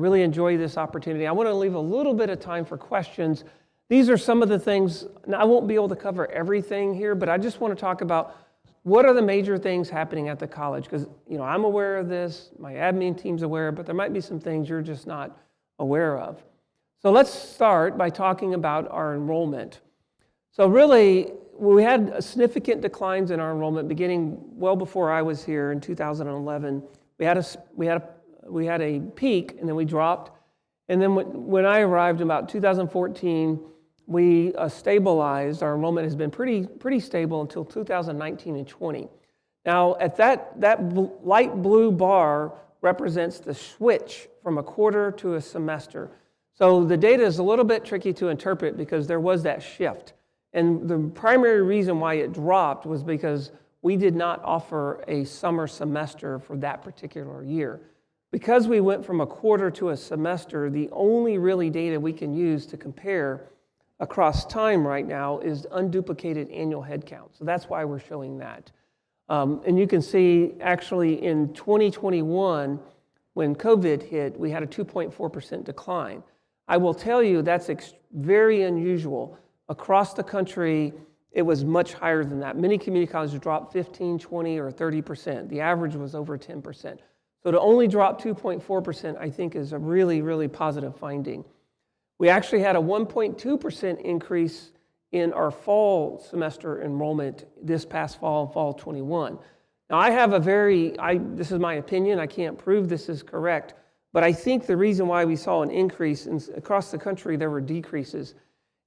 really enjoy this opportunity. I want to leave a little bit of time for questions. These are some of the things, now I won't be able to cover everything here, but I just want to talk about what are the major things happening at the college? Because I'm aware of this, my admin team's aware, but there might be some things you're just not aware of. So let's start by talking about our enrollment. So really, we had significant declines in our enrollment beginning well before I was here in 2011. We had a peak, and then we dropped. And then when I arrived in about 2014, we stabilized. Our enrollment has been pretty stable until 2019 and 20. Now, at that light blue bar represents the switch from a quarter to a semester. So the data is a little bit tricky to interpret because there was that shift. And the primary reason why it dropped was because we did not offer a summer semester for that particular year. Because we went from a quarter to a semester, the only really data we can use to compare across time right now is unduplicated annual headcount. So that's why we're showing that. And you can see actually in 2021, when COVID hit, we had a 2.4% decline. I will tell you that's very unusual. Across the country, it was much higher than that. Many community colleges dropped 15, 20, or 30%. The average was over 10%. So to only drop 2.4%, I think, is a really, really positive finding. We actually had a 1.2% increase in our fall semester enrollment this past fall 21. Now I have this is my opinion, I can't prove this is correct, but I think the reason why we saw an increase across the country, there were decreases.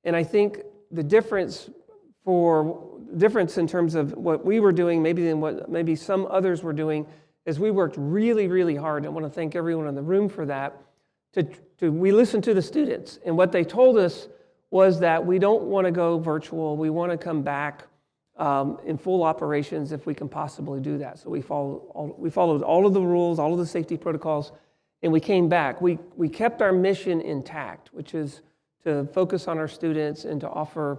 And I think the difference in terms of what we were doing, maybe than what maybe some others were doing, is we worked really, really hard. I want to thank everyone in the room for that. We listened to the students, and what they told us was that we don't want to go virtual. We want to come back in full operations if we can possibly do that. So we followed all of the rules, all of the safety protocols, and we came back. We kept our mission intact, which is to focus on our students and to offer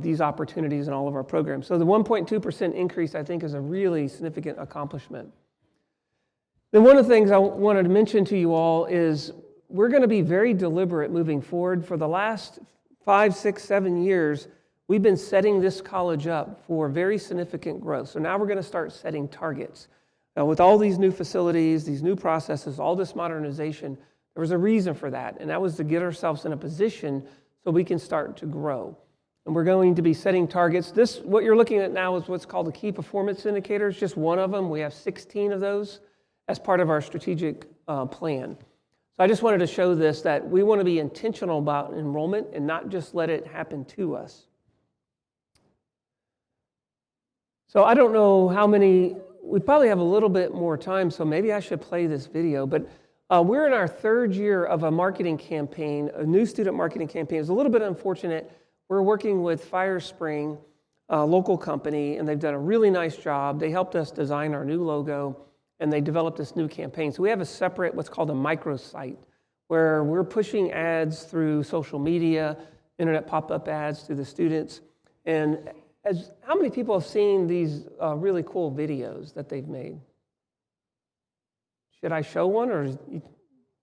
these opportunities in all of our programs. So the 1.2% increase, I think, is a really significant accomplishment. Then one of the things I wanted to mention to you all is we're going to be very deliberate moving forward. For the last 5, 6, 7 years, we've been setting this college up for very significant growth. So now we're going to start setting targets. With all these new facilities, these new processes, all this modernization, there was a reason for that, and that was to get ourselves in a position so we can start to grow. And we're going to be setting targets. What you're looking at now is what's called the key performance indicators, just one of them. We have 16 of those as part of our strategic plan. So I just wanted to show this, that we want to be intentional about enrollment and not just let it happen to us. So I don't know how many, we probably have a little bit more time, so maybe I should play this video, but we're in our 3rd year of a marketing campaign, a new student marketing campaign. It's a little bit unfortunate. We're working with Firespring, a local company, and they've done a really nice job. They helped us design our new logo, and they developed this new campaign. So we have a separate, what's called a microsite, where we're pushing ads through social media, internet pop-up ads to the students. And how many people have seen these really cool videos that they've made? Should I show one or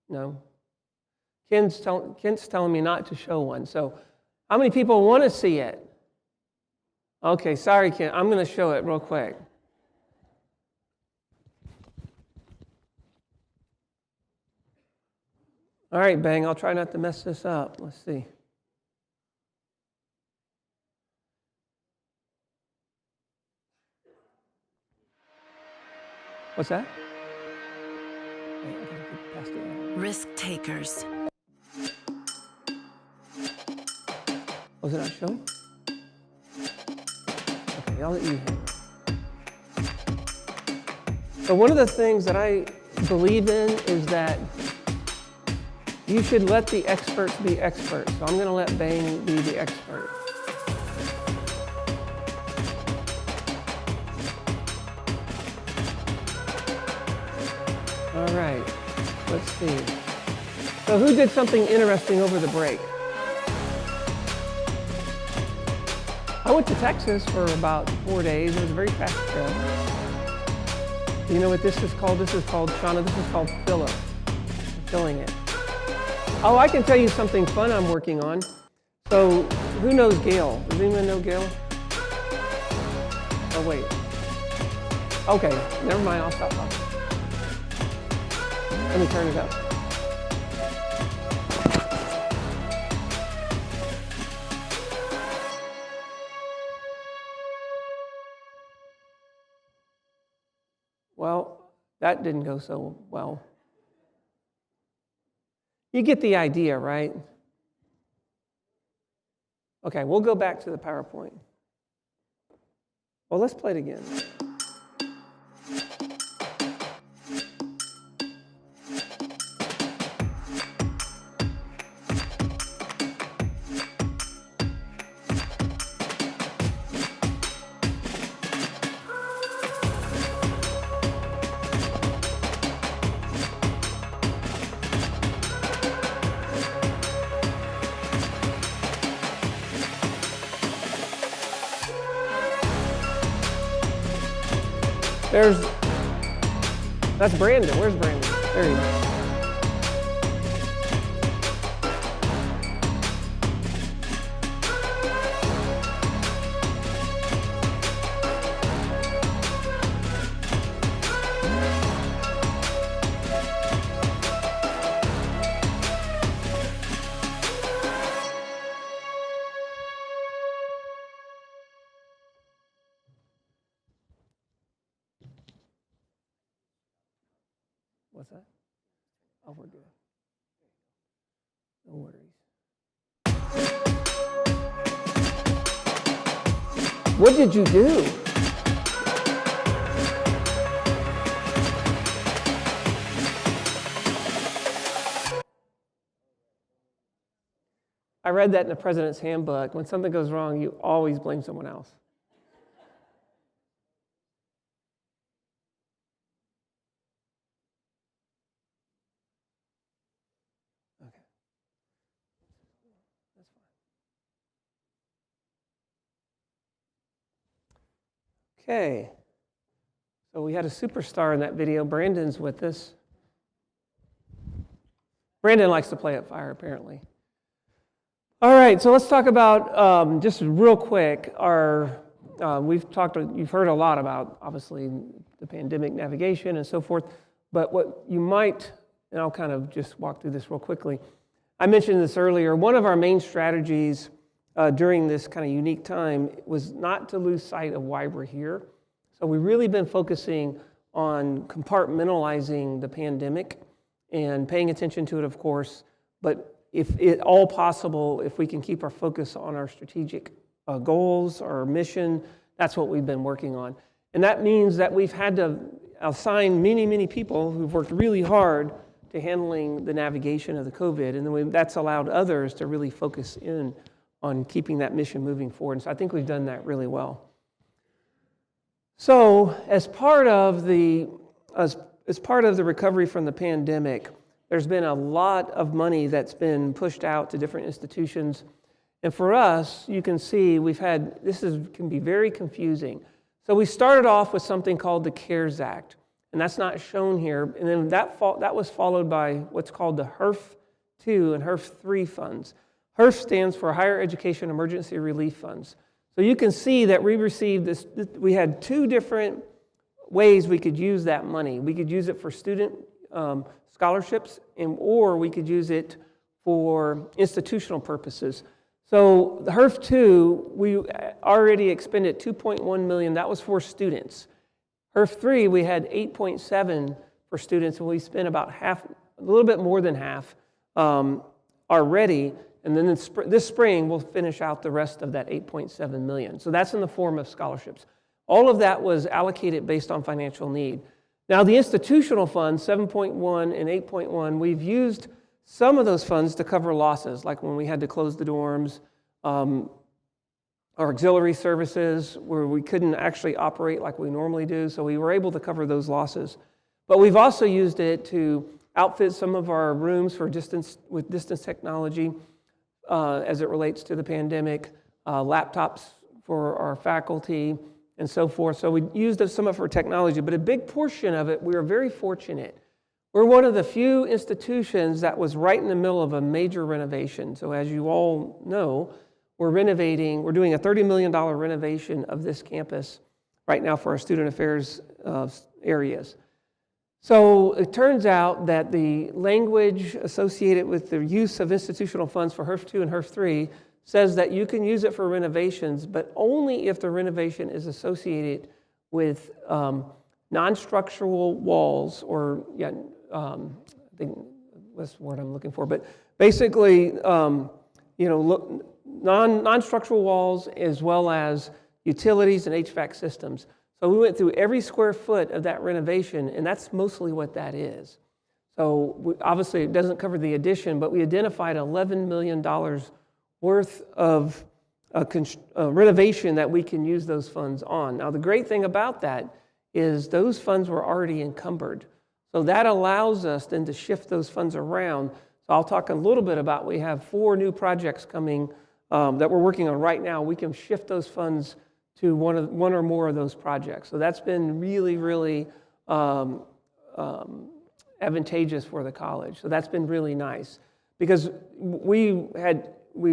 no? Kent's telling me not to show one. So how many people want to see it? Okay, sorry, Ken. I'm going to show it real quick. All right, Bang, I'll try not to mess this up. Let's see. What's that? Risk takers. Was it not showing? Okay, I'll let you handle it. So one of the things that I believe in is that you should let the experts be experts. So I'm going to let Bang be the expert. All right, let's see. So who did something interesting over the break? I went to Texas for about 4 days. It was a very fast trip. You know what this is called? This is called, Shauna, this is called filler. killing it. Oh, I can tell you something fun I'm working on. So, who knows Gail? Does anyone know Gail? Oh, wait. Okay, never mind, I'll stop talking. Let me turn it up. Well, that didn't go so well. You get the idea, right? Okay, we'll go back to the PowerPoint. Well, let's play it again. That's Brandon. Where's Brandon? There he is. What's that? Oh, we're good. No worries. What did you do? I read that in the President's Handbook. When something goes wrong, you always blame someone else. Okay, so we had a superstar in that video. Brandon's with us. Brandon likes to play at fire, apparently. All right, so let's talk about, just real quick, you've heard a lot about, obviously, the pandemic navigation and so forth, but what you might, and I'll kind of just walk through this real quickly. I mentioned this earlier. One of our main strategies during this kind of unique time was not to lose sight of why we're here. So we've really been focusing on compartmentalizing the pandemic and paying attention to it, of course, but if at all possible, if we can keep our focus on our strategic goals, our mission, that's what we've been working on. And that means that we've had to assign many, many people who've worked really hard to handling the navigation of the COVID, and then that's allowed others to really focus in on keeping that mission moving forward. And so I think we've done that really well. So as part of the recovery from the pandemic, there's been a lot of money that's been pushed out to different institutions. And for us, you can see can be very confusing. So we started off with something called the CARES Act, and that's not shown here. And then that was followed by what's called the HERF-2 and HERF-3 funds. HERF stands for Higher Education Emergency Relief Funds. So you can see that we received this, we had two different ways we could use that money. We could use it for student scholarships, or we could use it for institutional purposes. So the HERF-2, we already expended $2.1 million. That was for students. HERF-3, we had $8.7 for students, and we spent about half, a little bit more than half already. And then this spring, we'll finish out the rest of that $8.7 million. So that's in the form of scholarships. All of that was allocated based on financial need. Now, the institutional funds, 7.1 and 8.1, we've used some of those funds to cover losses, like when we had to close the dorms, our auxiliary services, where we couldn't actually operate like we normally do, so we were able to cover those losses. But we've also used it to outfit some of our rooms with distance technology, as it relates to the pandemic, laptops for our faculty, and so forth. So we used some of our technology, but a big portion of it, we were very fortunate. We're one of the few institutions that was right in the middle of a major renovation. So as you all know, we're doing a $30 million renovation of this campus right now for our student affairs areas. So it turns out that the language associated with the use of institutional funds for HERF 2 and HERF 3 says that you can use it for renovations, but only if the renovation is associated with non-structural walls, or I think what's the word I'm looking for, but basically, non-structural walls as well as utilities and HVAC systems. So we went through every square foot of that renovation, and that's mostly what that is. So obviously it doesn't cover the addition, but we identified $11 million worth of renovation that we can use those funds on. Now the great thing about that is those funds were already encumbered. So that allows us then to shift those funds around. So I'll talk a little bit about, we have 4 new projects coming that we're working on right now. We can shift those funds to one or more of those projects. So that's been really, really advantageous for the college. So that's been really nice, because we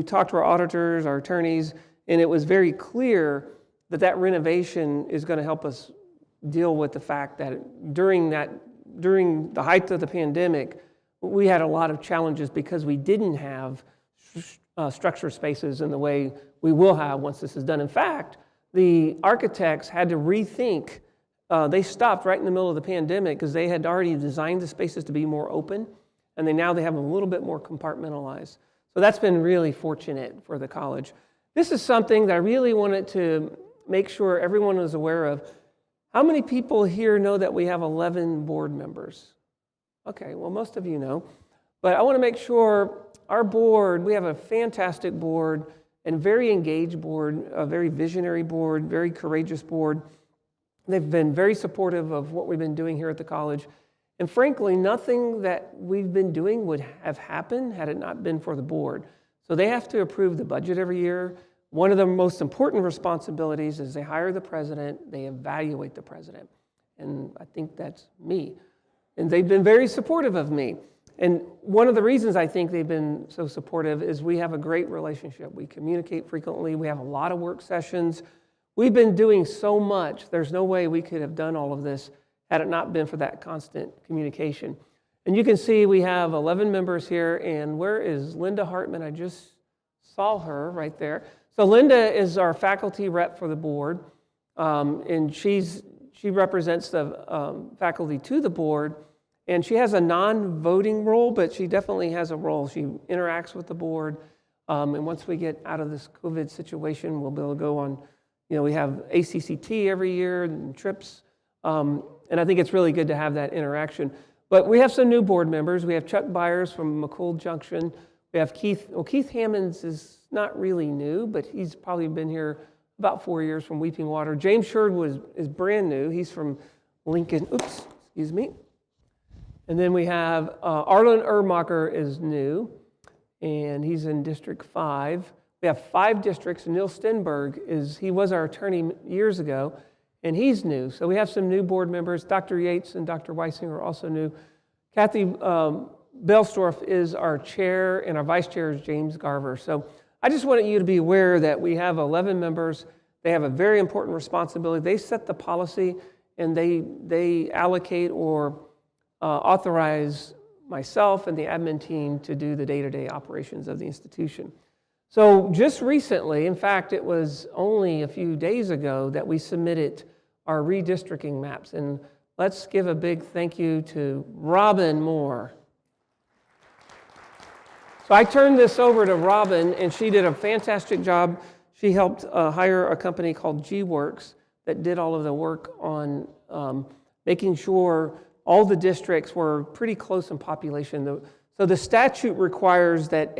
talked to our auditors, our attorneys, and it was very clear that that renovation is going to help us deal with the fact that during the height of the pandemic, we had a lot of challenges because we didn't have structured spaces in the way we will have once this is done. In fact, the architects had to rethink. They stopped right in the middle of the pandemic because they had already designed the spaces to be more open, and now they have them a little bit more compartmentalized. So that's been really fortunate for the college. This is something that I really wanted to make sure everyone was aware of. How many people here know that we have 11 board members? Okay, well, most of you know. But I want to make sure our board, we have a fantastic board and very engaged board, a very visionary board, very courageous board. They've been very supportive of what we've been doing here at the college. And frankly, nothing that we've been doing would have happened had it not been for the board. So they have to approve the budget every year. One of the most important responsibilities is they hire the president, they evaluate the president. And I think that's me. And they've been very supportive of me. And one of the reasons I think they've been so supportive is we have a great relationship. We communicate frequently. We have a lot of work sessions. We've been doing so much. There's no way we could have done all of this had it not been for that constant communication. And you can see we have 11 members here. And where is Linda Hartman? I just saw her right there. So Linda is our faculty rep for the board. And she represents the faculty to the board. And she has a non-voting role, but she definitely has a role. She interacts with the board. And once we get out of this COVID situation, we'll be able to go on, we have ACCT every year and trips. And I think it's really good to have that interaction. But we have some new board members. We have Chuck Byers from McCool Junction. We have Keith Hammonds is not really new, but he's probably been here about 4 years from Weeping Water. James Sherwood is brand new. He's from Lincoln. Oops, excuse me. And then we have Arlen Ermacher is new, and he's in District 5. We have 5 districts. Neil Stenberg he was our attorney years ago, and he's new. So we have some new board members. Dr. Yates and Dr. Weissing are also new. Kathy Belstorff is our chair, and our vice chair is James Garver. So I just wanted you to be aware that we have 11 members. They have a very important responsibility. They set the policy, and they allocate or authorize myself and the admin team to do the day-to-day operations of the institution. So just recently, in fact, it was only a few days ago that we submitted our redistricting maps. And let's give a big thank you to Robin Moore. So I turned this over to Robin, and she did a fantastic job. She helped hire a company called G-Works that did all of the work on making sure all the districts were pretty close in population. So the statute requires that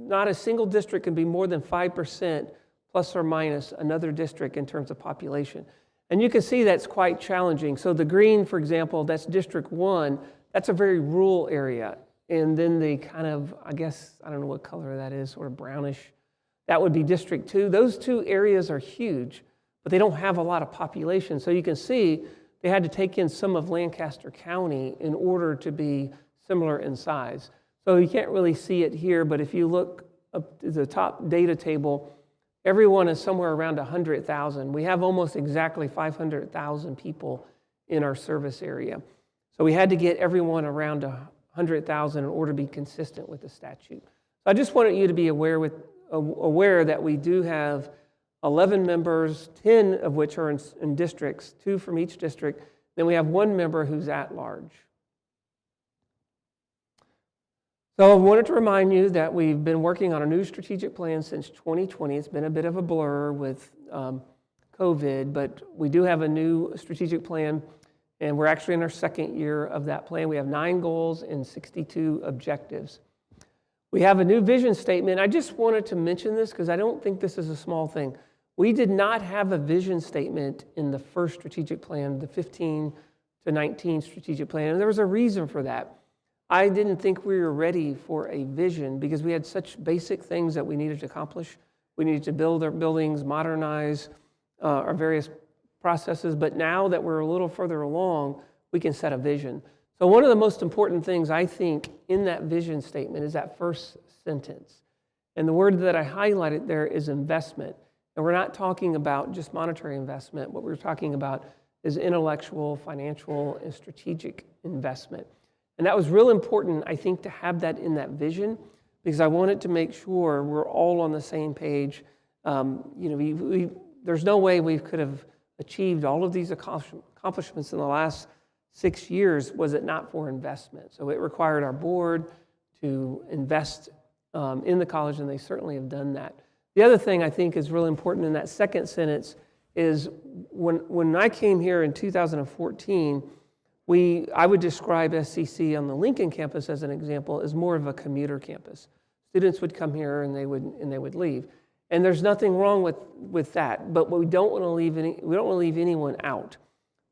not a single district can be more than 5% plus or minus another district in terms of population. And you can see that's quite challenging. So the green, for example, that's District 1. That's a very rural area. And then the kind of, I don't know what color that is, sort of brownish. That would be District 2. Those 2 areas are huge, but they don't have a lot of population. So you can see they had to take in some of Lancaster County in order to be similar in size. So you can't really see it here, but if you look up to the top data table, everyone is somewhere around 100,000. We have almost exactly 500,000 people in our service area. So we had to get everyone around 100,000 in order to be consistent with the statute. So I just wanted you to be aware that we do have 11 members, 10 of which are in districts, 2 from each district. Then we have 1 member who's at large. So I wanted to remind you that we've been working on a new strategic plan since 2020. It's been a bit of a blur with COVID, but we do have a new strategic plan, and we're actually in our 2nd year of that plan. We have 9 goals and 62 objectives. We have a new vision statement. I just wanted to mention this because I don't think this is a small thing. We did not have a vision statement in the first strategic plan, the 15 to 19 strategic plan, and there was a reason for that. I didn't think we were ready for a vision because we had such basic things that we needed to accomplish. We needed to build our buildings, modernize our various processes, but now that we're a little further along, we can set a vision. So one of the most important things I think in that vision statement is that first sentence. And the word that I highlighted there is investment. And we're not talking about just monetary investment. What we're talking about is intellectual, financial, and strategic investment. And that was real important, I think, to have that in that vision, because I wanted to make sure we're all on the same page. There's no way we could have achieved all of these accomplishments in the last 6 years was it not for investment. So it required our board to invest in the college, and they certainly have done that. The other thing I think is really important in that second sentence is when I came here in 2014, I would describe SCC on the Lincoln campus as an example as more of a commuter campus. Students would come here and they would leave, and there's nothing wrong with that. But we don't want to leave anyone out.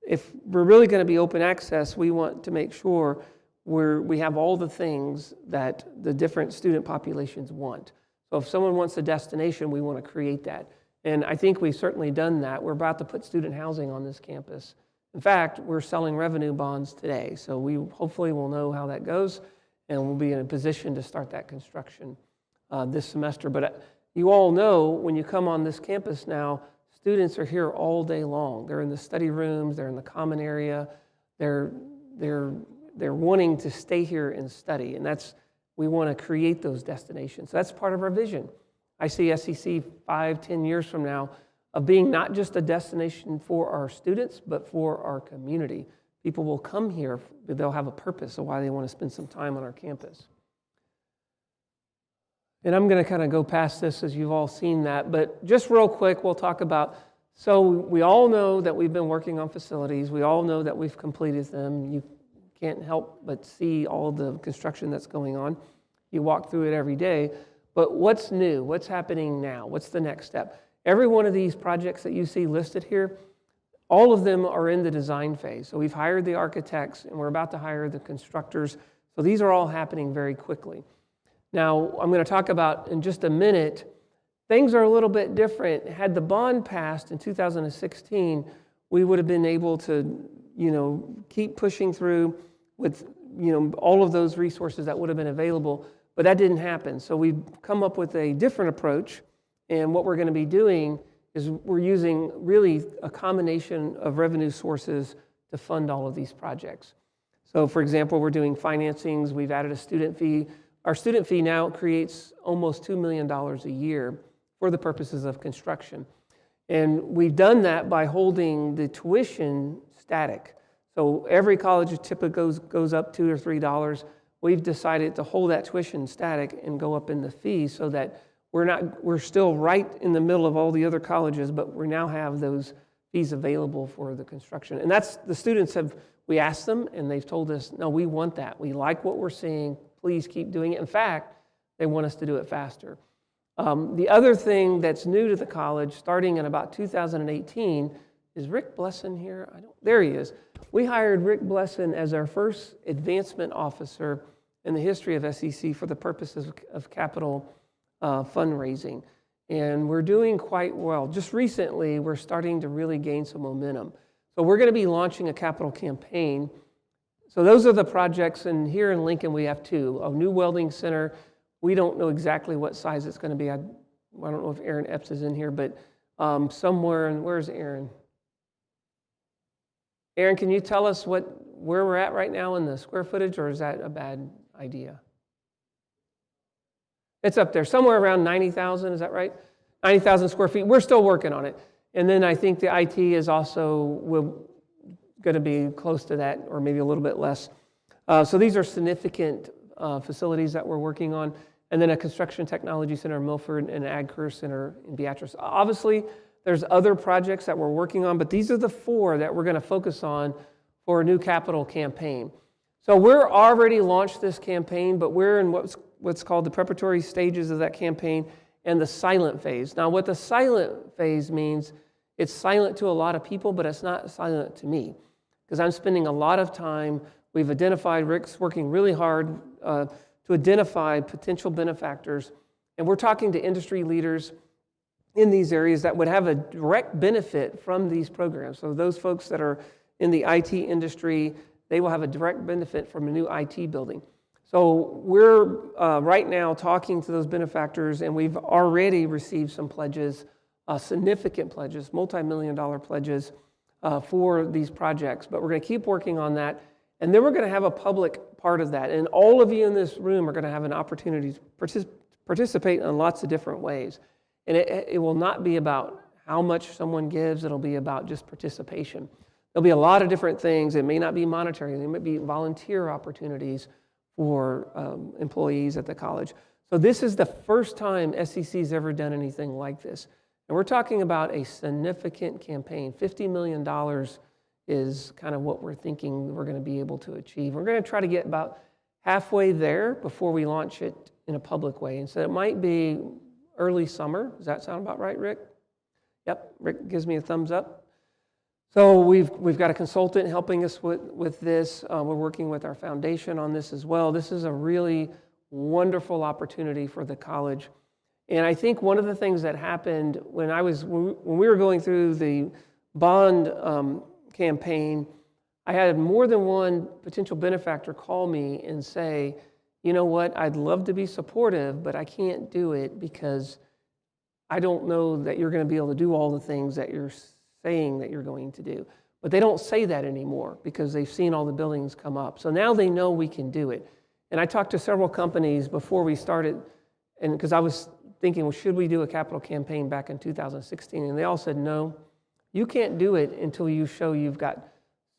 If we're really going to be open access, we want to make sure we have all the things that the different student populations want. So if someone wants a destination, we want to create that, and I think we've certainly done that. We're about to put student housing on this campus. In fact, we're selling revenue bonds today, so we hopefully will know how that goes, and we'll be in a position to start that construction this semester. But you all know when you come on this campus now, students are here all day long. They're in the study rooms, they're in the common area, they're wanting to stay here and study, and we want to create those destinations. So that's part of our vision. I see SCC 5-10 years from now of being not just a destination for our students, but for our community. People will come here, but they'll have a purpose of why they want to spend some time on our campus. And I'm going to kind of go past this as you've all seen that, but just real quick, we'll talk about, so we all know that we've been working on facilities. We all know that we've completed them. You can't help but see all the construction that's going on. You walk through it every day. But what's new? What's happening now? What's the next step? Every one of these projects that you see listed here, all of them are in the design phase. So we've hired the architects, and we're about to hire the constructors. So these are all happening very quickly. Now, I'm going to talk about, in just a minute, things are a little bit different. Had the bond passed in 2016, we would have been able to, keep pushing through with, all of those resources that would have been available, but that didn't happen. So we've come up with a different approach. And what we're going to be doing is we're using really a combination of revenue sources to fund all of these projects. So for example, we're doing financings. We've added a student fee. Our student fee now creates almost $2 million a year for the purposes of construction. And we've done that by holding the tuition static. So every college typically goes up $2 or $3. We've decided to hold that tuition static and go up in the fee so that we're still right in the middle of all the other colleges, but we now have those fees available for the construction. And that's, the students we asked them, and they've told us, no, we want that. We like what we're seeing. Please keep doing it. In fact, they want us to do it faster. The other thing that's new to the college, starting in about 2018, is Rick Blesson here? There he is. We hired Rick Blesson as our first advancement officer in the history of SEC for the purposes of capital fundraising. And we're doing quite well. Just recently, we're starting to really gain some momentum. So we're going to be launching a capital campaign. So those are the projects, and here in Lincoln we have two. A new welding center. We don't know exactly what size it's going to be. I don't know if Aaron Epps is in here, but somewhere, and where's Aaron? Aaron, can you tell us where we're at right now in the square footage, or is that a bad idea? It's up there, somewhere around 90,000, is that right? 90,000 square feet. We're still working on it. And then I think the IT is also going to be close to that, or maybe a little bit less. So these are significant facilities that we're working on. And then a construction technology center in Milford and an ag career center in Beatrice. Obviously, there's other projects that we're working on, but these are the four that we're going to focus on for a new capital campaign. So we're already launched this campaign, but we're in what's called the preparatory stages of that campaign and the silent phase. Now, what the silent phase means, it's silent to a lot of people, but it's not silent to me, because I'm spending a lot of time. We've identified, Rick's working really hard to identify potential benefactors, and we're talking to industry leaders in these areas that would have a direct benefit from these programs. So those folks that are in the IT industry, they will have a direct benefit from a new IT building. So we're right now talking to those benefactors, and we've already received some pledges, significant pledges, multi-million-dollar pledges for these projects. But we're going to keep working on that, and then we're going to have a public part of that. And all of you in this room are going to have an opportunity to participate in lots of different ways. And it will not be about how much someone gives. It'll be about just participation. There'll be a lot of different things. It may not be monetary. There might be volunteer opportunities for employees at the college. So this is the first time SEC's ever done anything like this. And we're talking about a significant campaign. $50 million is kind of what we're thinking we're going to be able to achieve. We're going to try to get about halfway there before we launch it in a public way. And so it might be early summer. Does that sound about right, Rick? Yep, Rick gives me a thumbs up. So we've got a consultant helping us with this. We're working with our foundation on this as well. This is a really wonderful opportunity for the college. And I think one of the things that happened when we were going through the bond campaign, I had more than one potential benefactor call me and say, you know what, I'd love to be supportive, but I can't do it because I don't know that you're going to be able to do all the things that you're saying that you're going to do. But they don't say that anymore because they've seen all the buildings come up. So now they know we can do it. And I talked to several companies before we started, and because I was thinking, well, should we do a capital campaign back in 2016? And they all said, no, you can't do it until you show you've got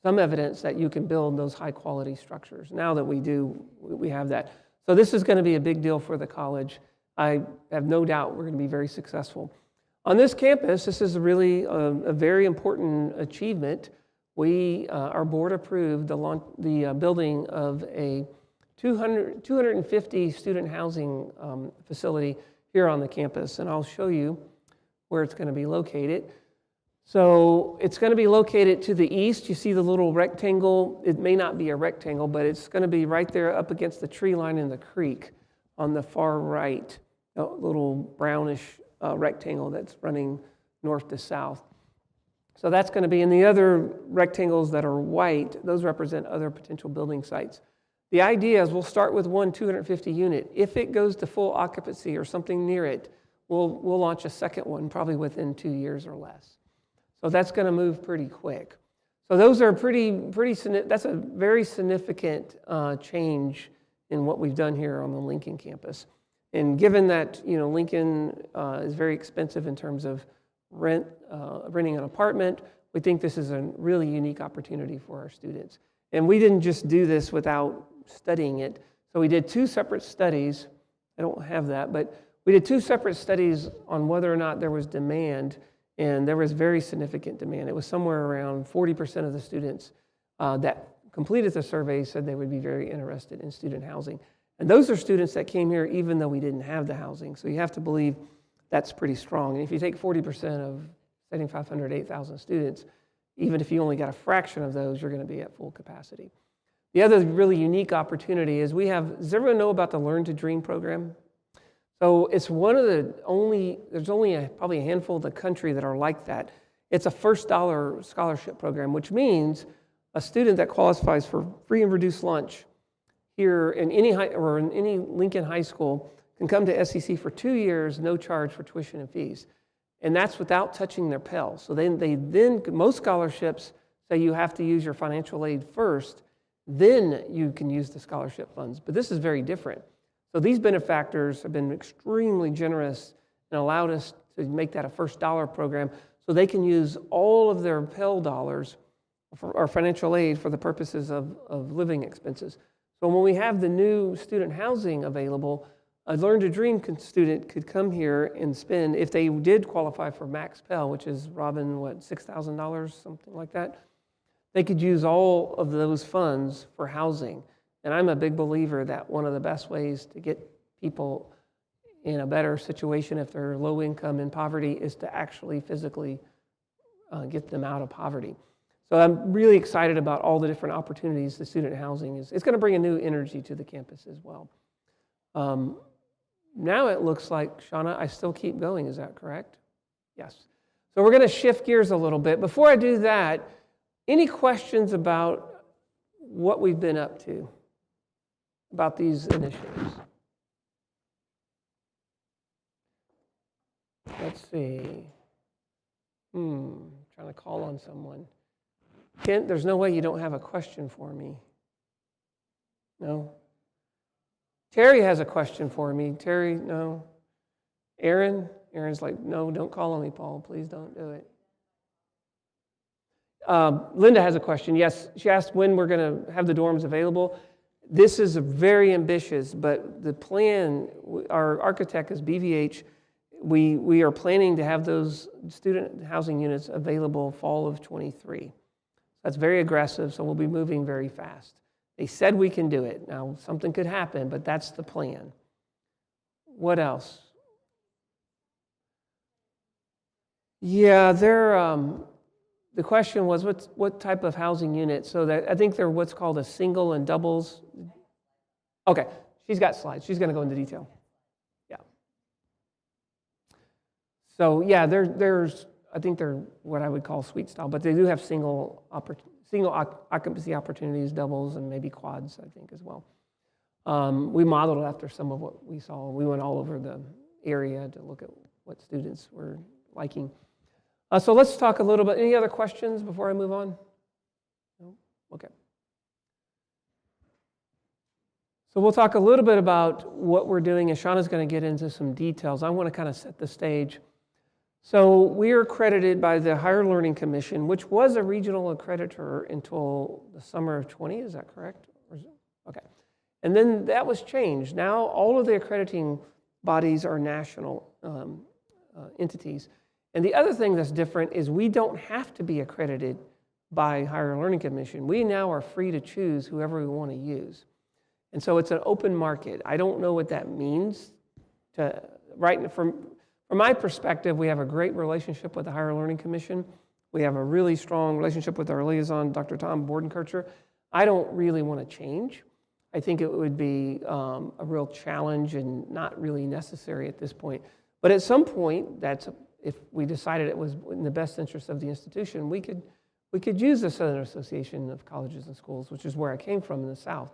some evidence that you can build those high quality structures. Now that we have that. So this is going to be a big deal for the college. I have no doubt we're going to be very successful. On this campus, this is really a very important achievement. Our board approved the building of a 250 student housing facility here on the campus, and I'll show you where it's going to be located. So it's going to be located to the east. You see the little rectangle. It may not be a rectangle, but it's going to be right there up against the tree line in the creek on the far right, a little brownish rectangle that's running north to south. So that's going to be, and the other rectangles that are white, those represent other potential building sites. The idea is we'll start with one 250 unit. If it goes to full occupancy or something near it, we'll launch a second one probably within 2 years or less. So that's going to move pretty quick. So those are that's a very significant change in what we've done here on the Lincoln campus. And given that Lincoln is very expensive in terms of renting an apartment, we think this is a really unique opportunity for our students. And we didn't just do this without studying it. So we did 2 separate studies. I don't have that, but we did 2 separate studies on whether or not there was demand, and there was very significant demand. It was somewhere around 40% of the students that completed the survey said they would be very interested in student housing. And those are students that came here even though we didn't have the housing. So you have to believe that's pretty strong. And if you take 40% of 7,500, 8,000 students, even if you only got a fraction of those, you're going to be at full capacity. The other really unique opportunity is does everyone know about the Learn to Dream program? So it's one of the only, there's only probably a handful in the country that are like that. It's a first dollar scholarship program, which means a student that qualifies for free and reduced lunch here in any Lincoln high school can come to SEC for 2 years, no charge for tuition and fees. And that's without touching their Pell. So most scholarships say you have to use your financial aid first, then you can use the scholarship funds. But this is very different. So these benefactors have been extremely generous and allowed us to make that a first dollar program so they can use all of their Pell dollars or financial aid for the purposes of living expenses. So when we have the new student housing available, a Learn to Dream student could come here and spend, if they did qualify for Max Pell, which is, Robin, what, $6,000, something like that? They could use all of those funds for housing. And I'm a big believer that one of the best ways to get people in a better situation if they're low income and poverty is to actually physically get them out of poverty. So I'm really excited about all the different opportunities the student housing is. It's going to bring a new energy to the campus as well. Now it looks like, Shauna, I still keep going, is that correct? Yes. So we're going to shift gears a little bit. Before I do that, any questions about what we've been up to, about these initiatives? Let's see. Trying to call on someone. Kent, there's no way you don't have a question for me. No? Terry has a question for me. Terry, no. Aaron? Aaron's like, no, don't call on me, Paul. Please don't do it. Linda has a question. Yes, she asked when we're going to have the dorms available. This is very ambitious, but the plan, our architect is BVH. We are planning to have those student housing units available fall of 23. That's very aggressive, so we'll be moving very fast. They said we can do it. Now, something could happen, but that's the plan. What else? Yeah, the question was, what type of housing unit? So I think they're what's called a single and doubles. Okay, she's got slides. She's going to go into detail. Yeah. So yeah, I think they're what I would call suite style, but they do have single occupancy opportunities, doubles, and maybe quads, I think, as well. We modeled after some of what we saw. We went all over the area to look at what students were liking. So let's talk a little bit. Any other questions before I move on? No? Okay. So we'll talk a little bit about what we're doing, and Shauna's going to get into some details. I want to kind of set the stage. So we are accredited by the Higher Learning Commission, which was a regional accreditor until the summer of 20. Is that correct? Okay. And then that was changed. Now all of the accrediting bodies are national entities. And the other thing that's different is we don't have to be accredited by Higher Learning Commission. We now are free to choose whoever we want to use. And so it's an open market. I don't know what that means. From my perspective, we have a great relationship with the Higher Learning Commission. We have a really strong relationship with our liaison, Dr. Tom Bordenkircher. I don't really want to change. I think it would be a real challenge and not really necessary at this point. But at some point, if we decided it was in the best interest of the institution, we could use the Southern Association of Colleges and Schools, which is where I came from in the South.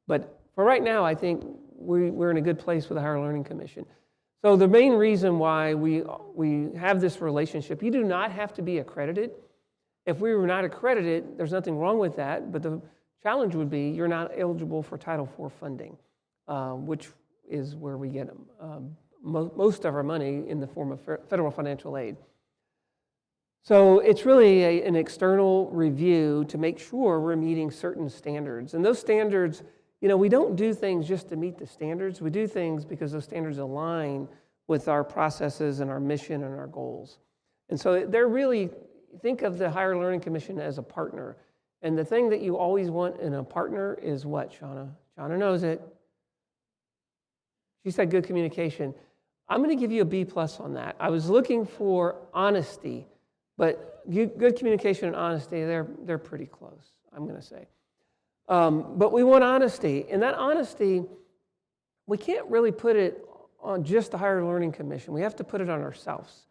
But for right now, I think we're in a good place with the Higher Learning Commission. So the main reason why we have this relationship, you do not have to be accredited. If we were not accredited, there's nothing wrong with that, but the challenge would be you're not eligible for Title IV funding, which is where we get most of our money in the form of federal financial aid. So it's really an external review to make sure we're meeting certain standards. And those standards, we don't do things just to meet the standards. We do things because those standards align with our processes and our mission and our goals. And so they're really, think of the Higher Learning Commission as a partner. And the thing that you always want in a partner is what, Shauna? Shauna knows it. She said good communication. I'm going to give you a B+ on that. I was looking for honesty, but good communication and honesty, they're pretty close, I'm going to say. But we want honesty, and that honesty, we can't really put it on just the Higher Learning Commission. We have to put it on ourselves.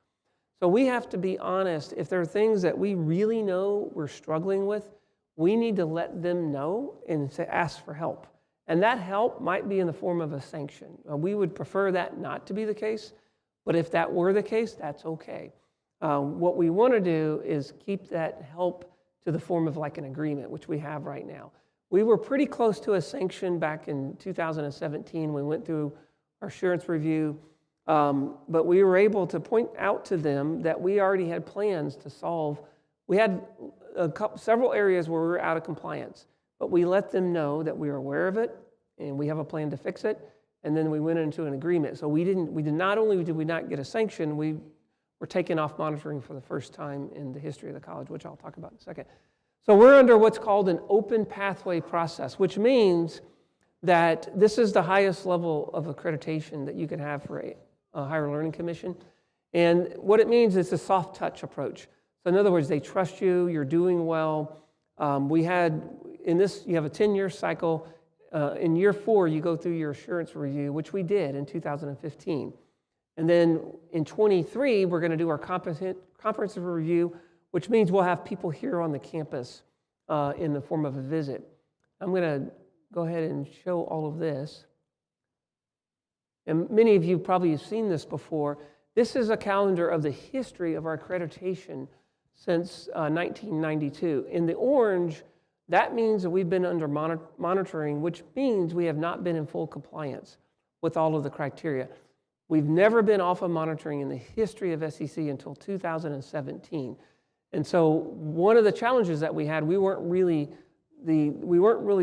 So we have to be honest. If there are things that we really know we're struggling with, we need to let them know and say, ask for help. And that help might be in the form of a sanction. We would prefer that not to be the case, but if that were the case, that's okay. What we want to do is keep that help to the form of like an agreement, which we have right now. We were pretty close to a sanction back in 2017. We went through our assurance review, but we were able to point out to them that we already had plans to solve. We had several areas where we were out of compliance, but we let them know that we are aware of it and we have a plan to fix it. And then we went into an agreement. So not only did we not get a sanction, we were taken off monitoring for the first time in the history of the college, which I'll talk about in a second. So we're under what's called an open pathway process, which means that this is the highest level of accreditation that you can have for a higher learning commission. And what it means is a soft touch approach. So in other words, they trust you, you're doing well. You have a 10-year cycle. In year 4, you go through your assurance review, which we did in 2015. And then in 23, we're going to do our comprehensive review, which means we'll have people here on the campus in the form of a visit. I'm going to go ahead and show all of this. And many of you probably have seen this before. This is a calendar of the history of our accreditation since 1992. In the orange, that means that we've been under monitoring, which means we have not been in full compliance with all of the criteria. We've never been off of monitoring in the history of SEC until 2017. And so one of the challenges that we had, we weren't really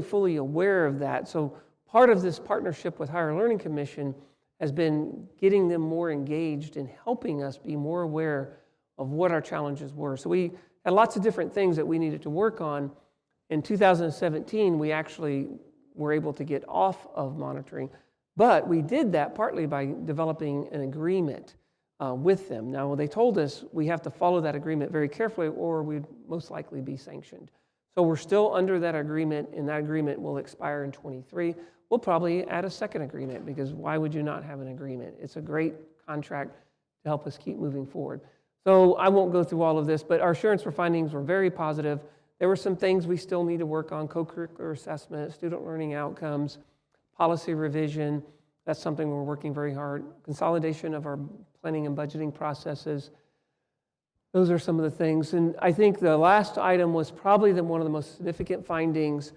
fully aware of that. So part of this partnership with Higher Learning Commission has been getting them more engaged in helping us be more aware of what our challenges were. So we had lots of different things that we needed to work on. In 2017, we actually were able to get off of monitoring, but we did that partly by developing an agreement with them. Now, they told us we have to follow that agreement very carefully or we'd most likely be sanctioned. So we're still under that agreement, and that agreement will expire in 23. We'll probably add a second agreement because why would you not have an agreement? It's a great contract to help us keep moving forward. So I won't go through all of this, but our assurance findings were very positive. There were some things we still need to work on: co-curricular assessment, student learning outcomes, policy revision. That's something we're working very hard. Consolidation of our planning and budgeting processes. Those are some of the things. And I think the last item was probably one of the most significant findings.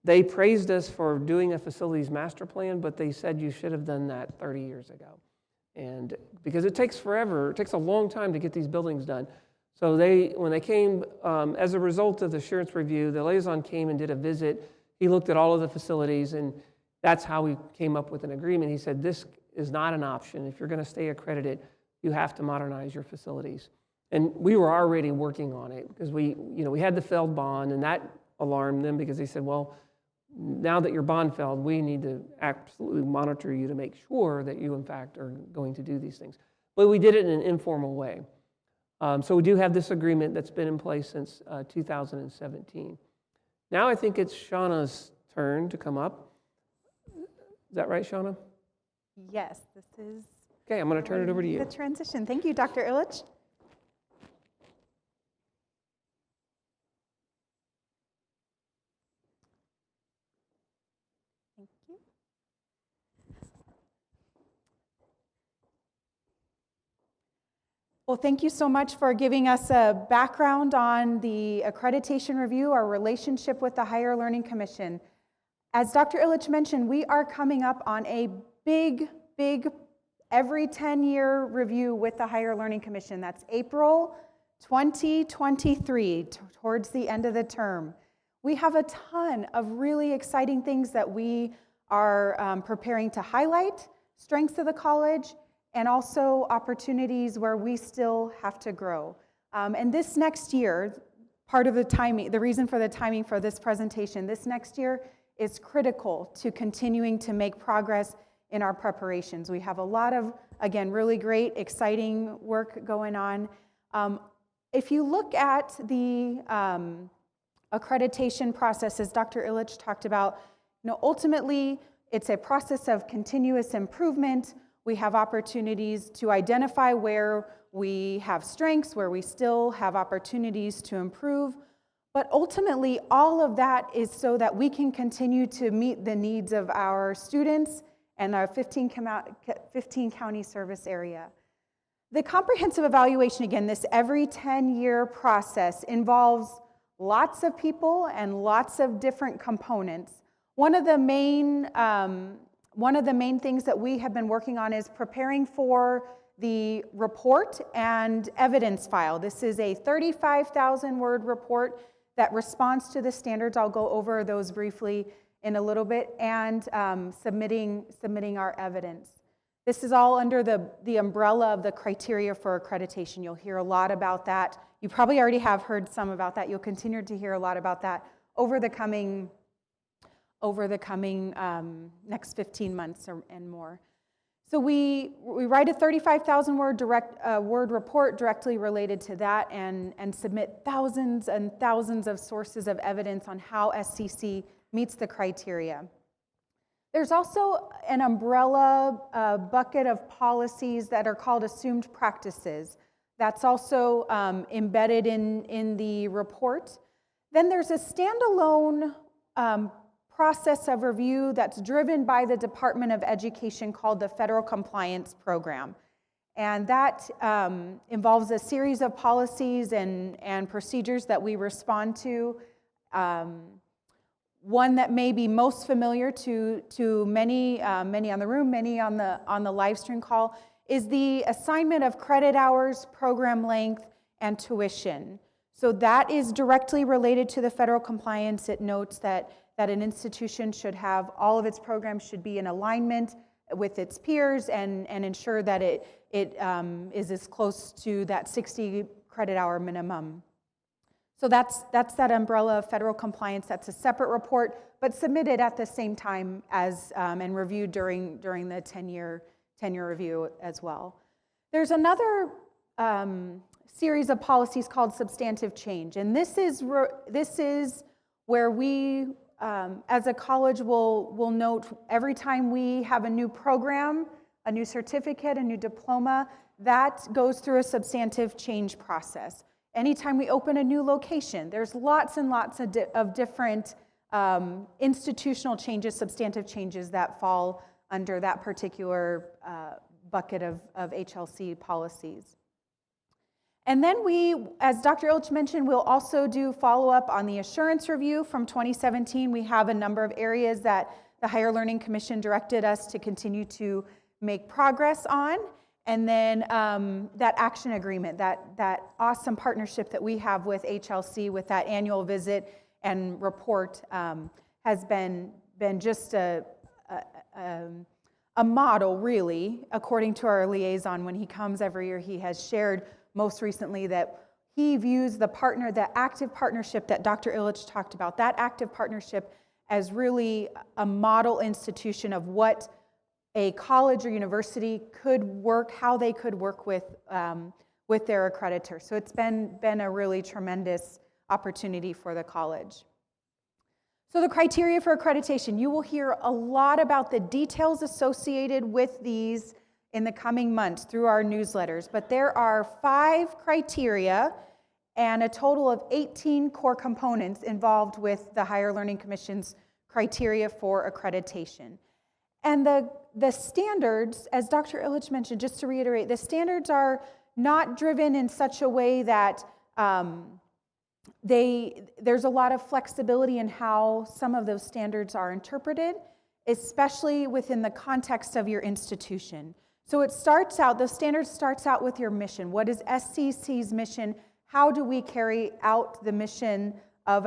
They praised us for doing a facilities master plan, but they said you should have done that 30 years ago. And because it takes forever, it takes a long time to get these buildings done. So when they came, as a result of the assurance review, the liaison came and did a visit. He looked at all of the facilities, and that's how we came up with an agreement. He said, this is not an option. If you're going to stay accredited, you have to modernize your facilities. And we were already working on it because we had the failed bond, and that alarmed them because they said, well, now that your bond failed, we need to absolutely monitor you to make sure that you, in fact, are going to do these things. But we did it in an informal way. So we do have this agreement that's been in place since 2017. Now I think it's Shauna's turn to come up. Is that right, Shauna? Yes, this is. Okay, I'm going to turn it over to you. The transition. Thank you, Dr. Illich. Thank you. Well, thank you so much for giving us a background on the accreditation review, our relationship with the Higher Learning Commission. As Dr. Illich mentioned, we are coming up on a big every 10-year review with the Higher Learning Commission. That's April 2023, towards the end of the term. We have a ton of really exciting things that we are preparing to highlight, strengths of the college, and also opportunities where we still have to grow. And this next year, part of the timing, the reason for the timing for this presentation, this next year is critical to continuing to make progress in our preparations. We have a lot of, again, really great, exciting work going on. If you look at the accreditation process, as Dr. Illich talked about, ultimately, it's a process of continuous improvement. We have opportunities to identify where we have strengths, where we still have opportunities to improve. But ultimately, all of that is so that we can continue to meet the needs of our students and our 15 county service area. The comprehensive evaluation, again, this every 10-year process involves lots of people and lots of different components. One of the main things that we have been working on is preparing for the report and evidence file. This is a 35,000-word report that responds to the standards. I'll go over those briefly in a little bit, and submitting our evidence. This is all under the umbrella of the criteria for accreditation. You'll hear a lot about that. You probably already have heard some about that. You'll continue to hear a lot about that over the coming next 15 months and more. So we write a 35,000-word word report directly related to that, and submit thousands and thousands of sources of evidence on how SCC meets the criteria. There's also an umbrella bucket of policies that are called assumed practices. That's also embedded in the report. Then there's a standalone process of review that's driven by the Department of Education called the Federal Compliance Program. And that involves a series of policies and procedures that we respond to. One that may be most familiar to many on the room, many on the live stream call, is the assignment of credit hours, program length, and tuition. So that is directly related to the federal compliance. It notes that an institution should have, all of its programs should be in alignment with its peers and ensure that it is as close to that 60 credit hour minimum. So that's that umbrella of federal compliance. That's a separate report, but submitted at the same time as and reviewed during the 10-year review as well. There's another series of policies called substantive change, and this is where we, as a college, will note every time we have a new program, a new certificate, a new diploma, that goes through a substantive change process. Anytime we open a new location, there's lots and lots of different institutional changes, substantive changes that fall under that particular bucket of HLC policies. And then we, as Dr. Illich mentioned, we'll also do follow-up on the assurance review from 2017. We have a number of areas that the Higher Learning Commission directed us to continue to make progress on. And then that action agreement, that awesome partnership that we have with HLC with that annual visit and report has been just a model, really, according to our liaison. When he comes every year, he has shared most recently that he views the active partnership that Dr. Illich talked about, that active partnership as really a model institution of what a college or university could work, how they could work with their accreditor. So it's been a really tremendous opportunity for the college. So the criteria for accreditation, you will hear a lot about the details associated with these in the coming months through our newsletters, but there are 5 criteria and a total of 18 core components involved with the Higher Learning Commission's criteria for accreditation. And the standards, as Dr. Illich mentioned, just to reiterate, the standards are not driven in such a way that there's a lot of flexibility in how some of those standards are interpreted, especially within the context of your institution. So the standard starts out with your mission. What is SCC's mission? How do we carry out the mission of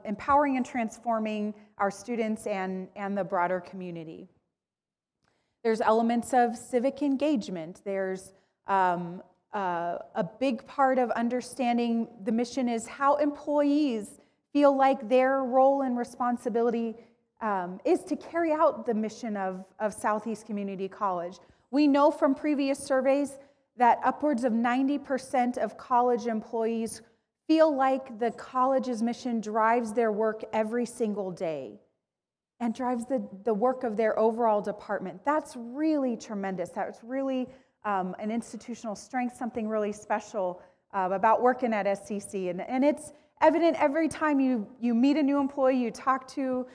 empowering and transforming our students and the broader community? There's elements of civic engagement. There's a big part of understanding the mission is how employees feel like their role and responsibility is to carry out the mission of Southeast Community College. We know from previous surveys that upwards of 90% of college employees feel like the college's mission drives their work every single day. and drives the work of their overall department. That's really tremendous. That's really an institutional strength, something really special about working at SCC. And it's evident every time you meet a new employee, you talk to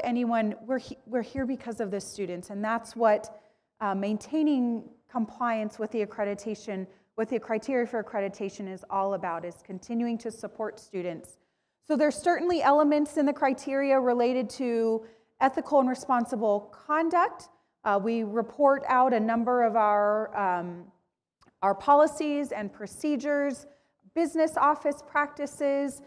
anyone, we're here because of the students. And that's what maintaining compliance with the accreditation, with the criteria for accreditation is all about, is continuing to support students. So there's certainly elements in the criteria related to ethical and responsible conduct. We report out a number of our policies and procedures, business office practices,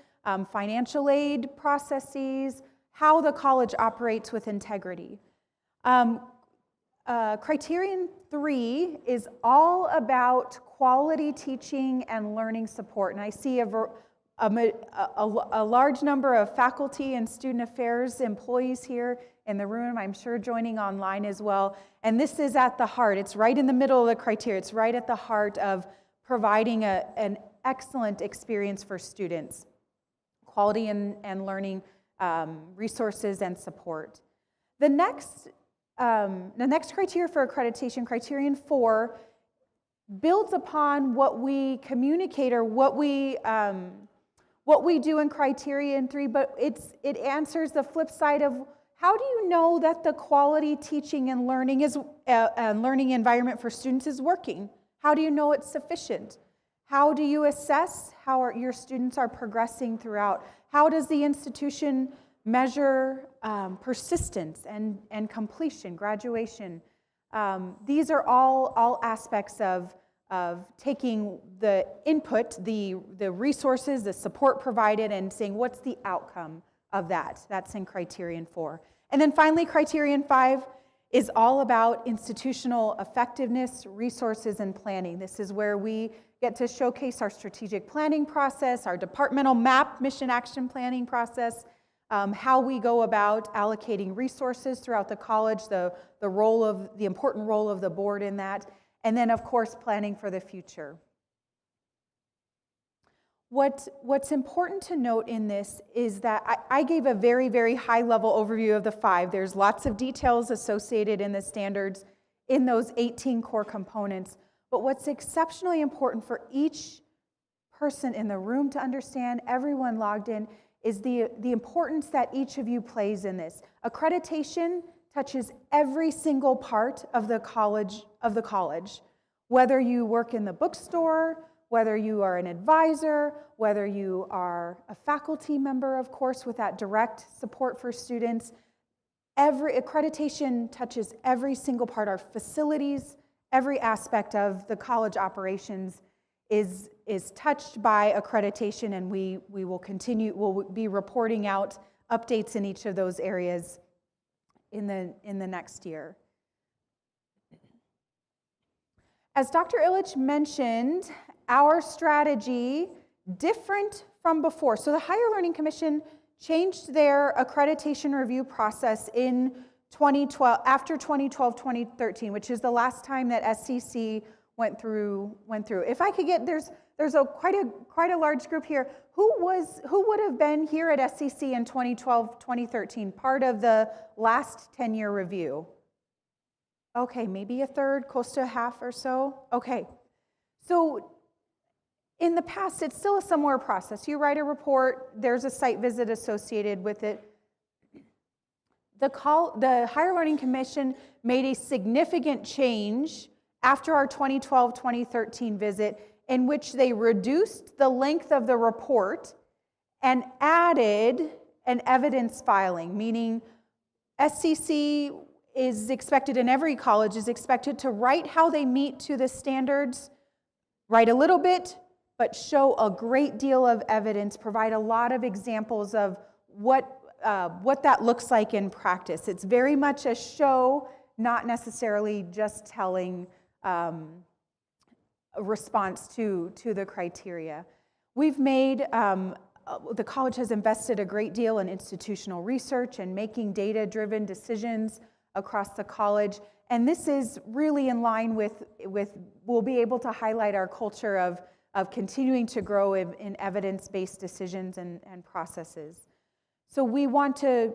financial aid processes, how the college operates with integrity. Criterion 3 is all about quality teaching and learning support. And I see a large number of faculty and student affairs employees here in the room, I'm sure joining online as well. And this is at the heart. It's right in the middle of the criteria. It's right at the heart of providing an excellent experience for students, quality and learning resources and support. The next criteria for accreditation, criterion 4, builds upon what we communicate or what we do in criterion 3, but it answers the flip side of how do you know that the quality teaching and learning environment for students is working? How do you know it's sufficient? How do you assess how your students are progressing throughout? How does the institution measure persistence and completion, graduation? These are all aspects of taking the input, the resources, the support provided, and saying what's the outcome of that. That's in criterion 4. And then finally, criterion 5 is all about institutional effectiveness, resources, and planning. This is where we get to showcase our strategic planning process, our departmental MAP, mission action planning process, how we go about allocating resources throughout the college, the important role of the board in that, and then of course planning for the future. What's important to note in this is that I gave a very, very high-level overview of the 5. There's lots of details associated in the standards in those 18 core components. But what's exceptionally important for each person in the room to understand, everyone logged in, is the importance that each of you plays in this. Accreditation touches every single part of the college, whether you work in the bookstore, whether you are an advisor, whether you are a faculty member, of course, with that direct support for students. Every accreditation touches every single part. Our facilities, every aspect of the college operations is touched by accreditation, and we'll be reporting out updates in each of those areas in the next year. As Dr. Illich mentioned, our strategy different from before. So the Higher Learning Commission changed their accreditation review process in 2012, after 2012-2013, which is the last time that SCC went through. If I could get, there's quite a large group here. Who would have been here at SCC in 2012-2013, part of the last 10-year review? Okay, maybe a third, close to a half or so. Okay, so in the past, it's still a similar process. You write a report, there's a site visit associated with it. The Higher Learning Commission made a significant change after our 2012-2013 visit, in which they reduced the length of the report and added an evidence filing, meaning SCC is expected, in every college, is expected to write how they meet to the standards, write a little bit, but show a great deal of evidence, provide a lot of examples of what that looks like in practice. It's very much a show, not necessarily just telling a response to the criteria. We've made, the college has invested a great deal in institutional research and making data-driven decisions across the college. And this is really in line with we'll be able to highlight our culture of continuing to grow in evidence-based decisions and processes. So we want to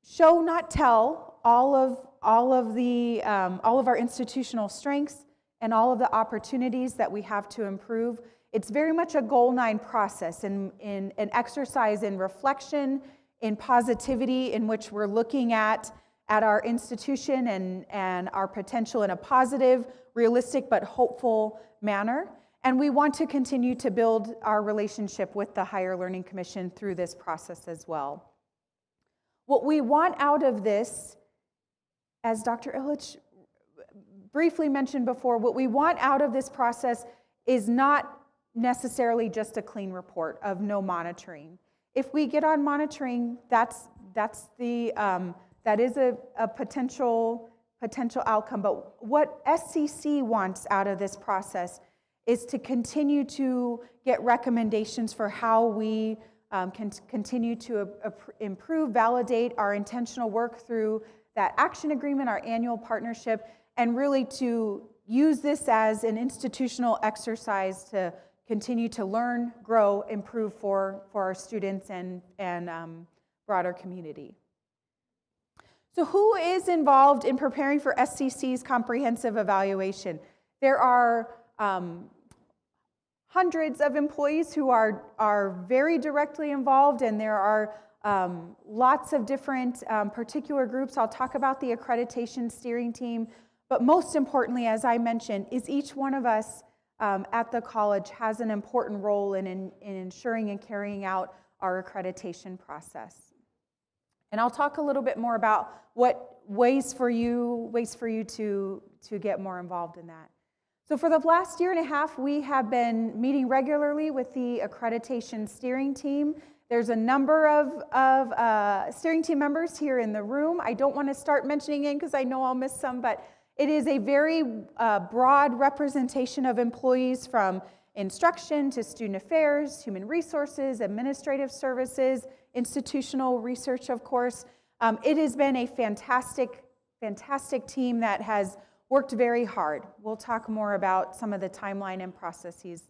show, not tell, all of our institutional strengths and all of the opportunities that we have to improve. It's very much a Goal 9 process, in an exercise in reflection, in positivity, in which we're looking at our institution and our potential in a positive, realistic, but hopeful manner. And we want to continue to build our relationship with the Higher Learning Commission through this process as well. What we want out of this, as Dr. Illich briefly mentioned before, what we want out of this process is not necessarily just a clean report of no monitoring. If we get on monitoring, that is a potential outcome. But what SCC wants out of this process is to continue to get recommendations for how we can continue to improve, validate our intentional work through that action agreement, our annual partnership, and really to use this as an institutional exercise to continue to learn, grow, improve for our students and broader community. So who is involved in preparing for SCC's comprehensive evaluation? There are hundreds of employees who are very directly involved, and there are lots of different particular groups. I'll talk about the accreditation steering team, but most importantly, as I mentioned, is each one of us at the college has an important role in ensuring and carrying out our accreditation process. And I'll talk a little bit more about what ways for you to get more involved in that. So for the last year and a half, we have been meeting regularly with the accreditation steering team. There's a number of steering team members here in the room. I don't want to start mentioning it because I know I'll miss some, but it is a very broad representation of employees from instruction to student affairs, human resources, administrative services, institutional research, of course. It has been a fantastic team that has worked very hard. We'll talk more about some of the timeline and processes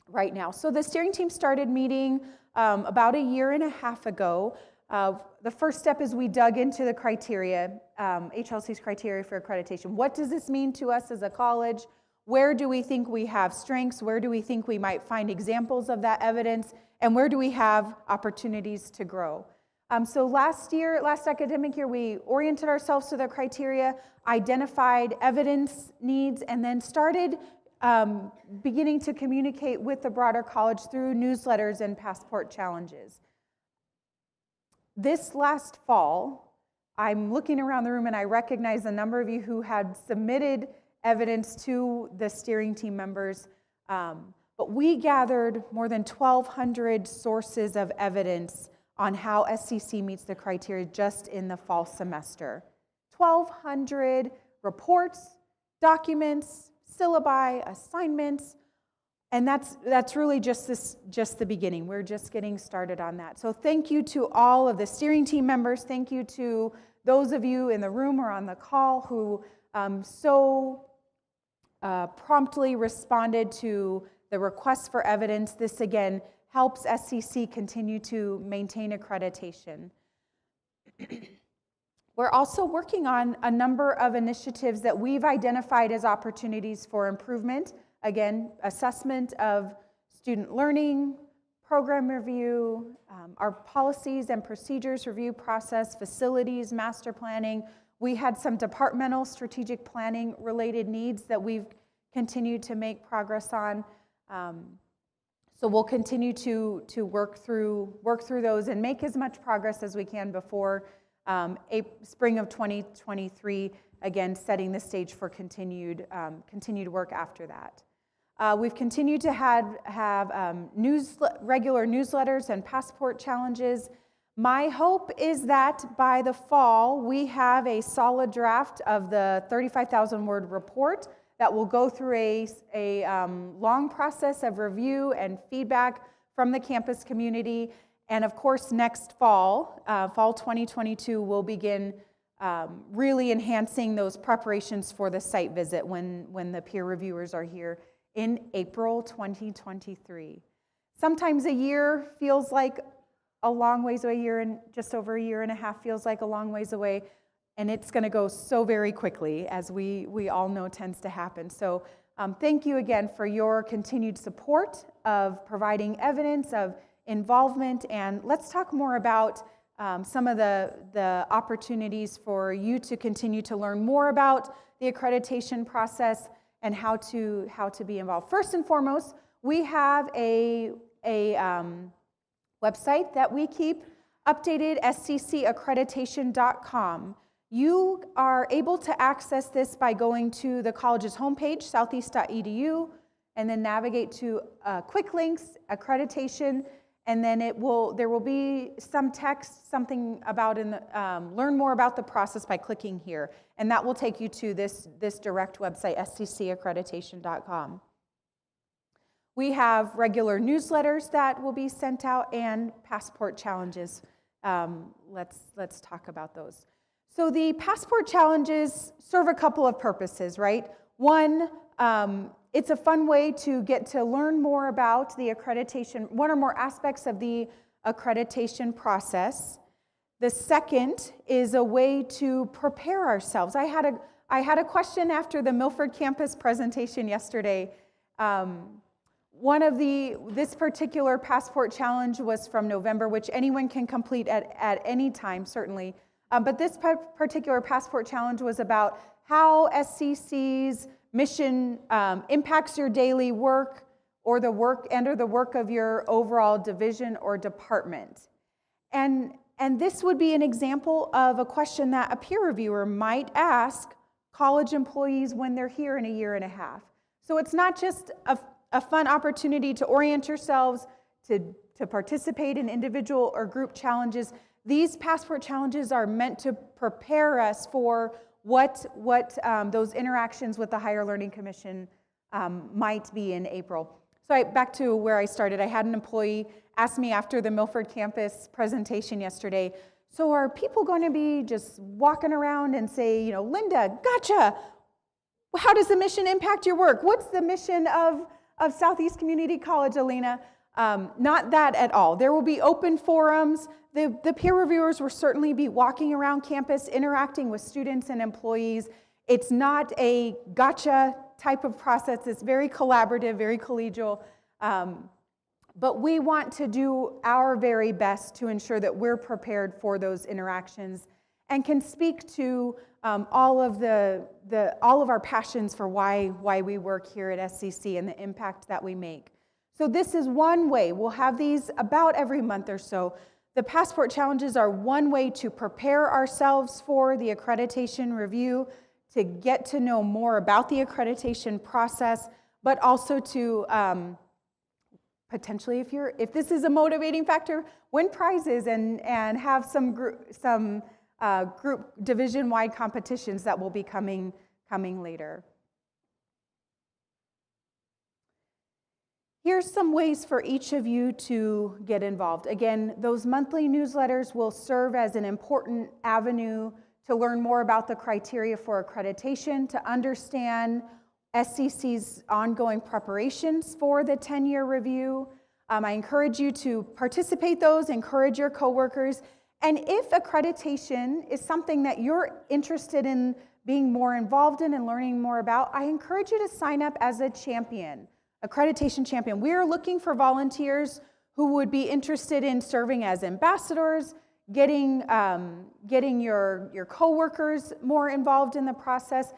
right now. So the steering team started meeting about a year and a half ago. The first step is we dug into the criteria, HLC's criteria for accreditation. What does this mean to us as a college? Where do we think we have strengths? Where do we think we might find examples of that evidence? And where do we have opportunities to grow? So last academic year, we oriented ourselves to the criteria, identified evidence needs, and then started beginning to communicate with the broader college through newsletters and passport challenges. This last fall, I'm looking around the room and I recognize a number of you who had submitted evidence to the steering team members, but we gathered more than 1,200 sources of evidence on how SCC meets the criteria just in the fall semester. 1,200 reports, documents, syllabi, assignments, and that's really just the beginning. We're just getting started on that. So thank you to all of the steering team members. Thank you to those of you in the room or on the call who so promptly responded to the request for evidence. This again helps SCC continue to maintain accreditation. We're also working on a number of initiatives that we've identified as opportunities for improvement. Again, assessment of student learning, program review, our policies and procedures review process, facilities, master planning. We had some departmental strategic planning related needs that we've continued to make progress on. So we'll continue to work through those and make as much progress as we can before spring of 2023, again, setting the stage for continued work after that. We've continued to have regular newsletters and passport challenges. My hope is that by the fall, we have a solid draft of the 35,000-word report that will go through a long process of review and feedback from the campus community. And of course, next fall, fall 2022, we'll begin really enhancing those preparations for the site visit when the peer reviewers are here in April 2023. Sometimes a year feels like a long ways away. Just over a year and a half feels like a long ways away. And it's going to go so very quickly, as we all know tends to happen. So thank you again for your continued support of providing evidence of involvement. And let's talk more about some of the opportunities for you to continue to learn more about the accreditation process and how to be involved. First and foremost, we have a website that we keep updated, sccaccreditation.com. You are able to access this by going to the college's homepage, southeast.edu, and then navigate to quick links, accreditation, and then there will be some text, something about learn more about the process by clicking here, and that will take you to this direct website, sccaccreditation.com. We have regular newsletters that will be sent out and passport challenges. Let's talk about those. So the passport challenges serve a couple of purposes, right? One, it's a fun way to get to learn more about the accreditation, one or more aspects of the accreditation process. The second is a way to prepare ourselves. I had a question after the Milford campus presentation yesterday. This particular passport challenge was from November, which anyone can complete at any time, certainly. But this particular passport challenge was about how SCC's mission impacts your daily work or the work of your overall division or department. And this would be an example of a question that a peer reviewer might ask college employees when they're here in a year and a half. So it's not just a fun opportunity to orient yourselves, to participate in individual or group challenges. These passport challenges are meant to prepare us for what those interactions with the Higher Learning Commission might be in April. So back to where I started, I had an employee ask me after the Milford campus presentation yesterday, so are people going to be just walking around and say, Linda, gotcha, how does the mission impact your work? What's the mission of Southeast Community College, Alina? Not that at all. There will be open forums. The peer reviewers will certainly be walking around campus, interacting with students and employees. It's not a gotcha type of process. It's very collaborative, very collegial. But we want to do our very best to ensure that we're prepared for those interactions and can speak to all of our passions for why we work here at SCC and the impact that we make. So this is one way. We'll have these about every month or so. The passport challenges are one way to prepare ourselves for the accreditation review, to get to know more about the accreditation process, but also to potentially, if this is a motivating factor, win prizes and have some group division-wide competitions that will be coming later. Here's some ways for each of you to get involved. Again, those monthly newsletters will serve as an important avenue to learn more about the criteria for accreditation, to understand SCC's ongoing preparations for the 10-year review. I encourage you to participate those, encourage your coworkers, and if accreditation is something that you're interested in being more involved in and learning more about, I encourage you to sign up as a champion. Accreditation champion. We are looking for volunteers who would be interested in serving as ambassadors, getting your coworkers more involved in the process.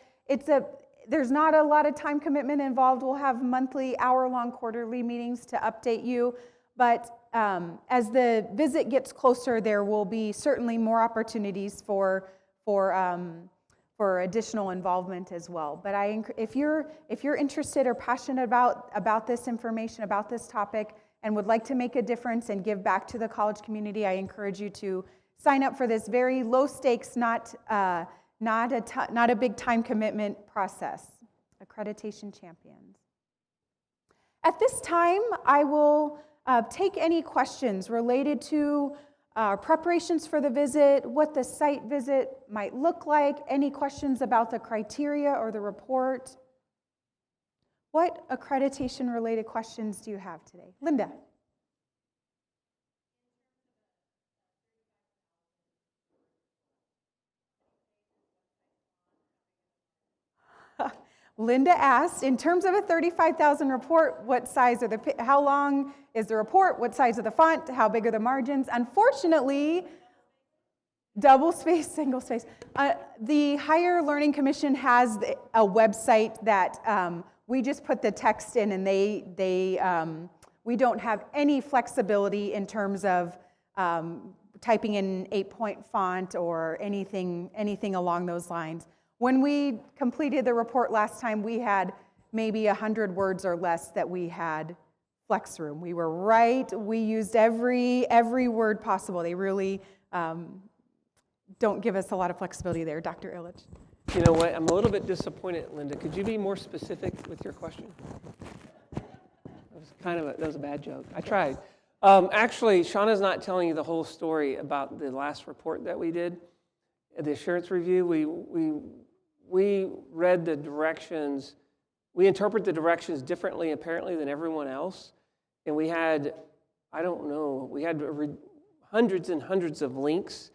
There's not a lot of time commitment involved. We'll have monthly, hour-long, quarterly meetings to update you. But as the visit gets closer, there will be certainly more opportunities for additional involvement as well. But if you're interested or passionate about this information, about this topic, and would like to make a difference and give back to the college community, I encourage you to sign up for this very low stakes, not a big time commitment process. Accreditation champions. At this time, I will take any questions related to preparations for the visit, what the site visit might look like, any questions about the criteria or the report. What accreditation-related questions do you have today? Linda. Linda asked, in terms of a 35,000 report, what size are how long is the report? What size of the font? How big are the margins? Unfortunately, double space, single space. The Higher Learning Commission has a website that we just put the text in, and we don't have any flexibility in terms of typing in 8-point font or anything along those lines. When we completed the report last time, we had maybe 100 words or less that we had flex room. We were right. We used every word possible. They really don't give us a lot of flexibility there, Dr. Illich. You know what? I'm a little bit disappointed, Linda. Could you be more specific with your question? That was a bad joke. I tried. Actually, Shauna's not telling you the whole story about the last report that we did, the assurance review. We read the directions. We interpret the directions differently, apparently, than everyone else. And we had, I don't know, we had hundreds and hundreds of links,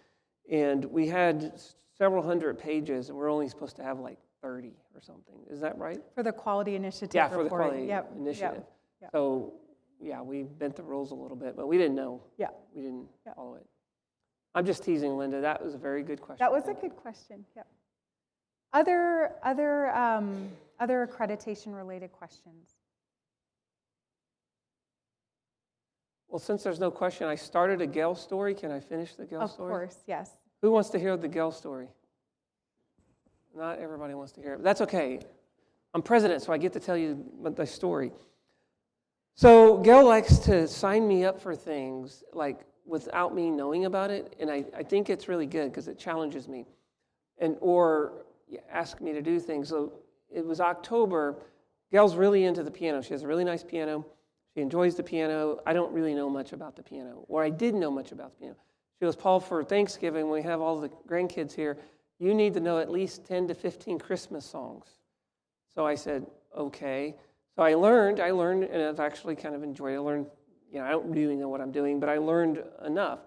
and we had several hundred pages, and we're only supposed to have like 30 or something. Is that right? For the quality initiative Yeah, report. for the quality initiative. Yep. So, yeah, we bent the rules a little bit, but we didn't know. Yeah. We didn't follow it. I'm just teasing, Linda. That was a very good question. That was a good question. Yep. Other accreditation-related questions? Well, since there's no question, I started a Gail story. Can I finish the Gail story? Of course, yes. Who wants to hear the Gail story? Not everybody wants to hear it. That's okay. I'm president, so I get to tell you the story. So Gail likes to sign me up for things like without me knowing about it, and I think it's really good because it challenges me, or ask me to do things. So it was October. Gail's really into the piano. She has a really nice piano. She enjoys the piano. I don't really know much about the piano, or I didn't know much about the piano. She goes, Paul, for Thanksgiving, when we have all the grandkids here, you need to know at least 10 to 15 Christmas songs. So I said, okay. So I learned, and I've actually kind of enjoyed it. I learned, I don't really know what I'm doing, but I learned enough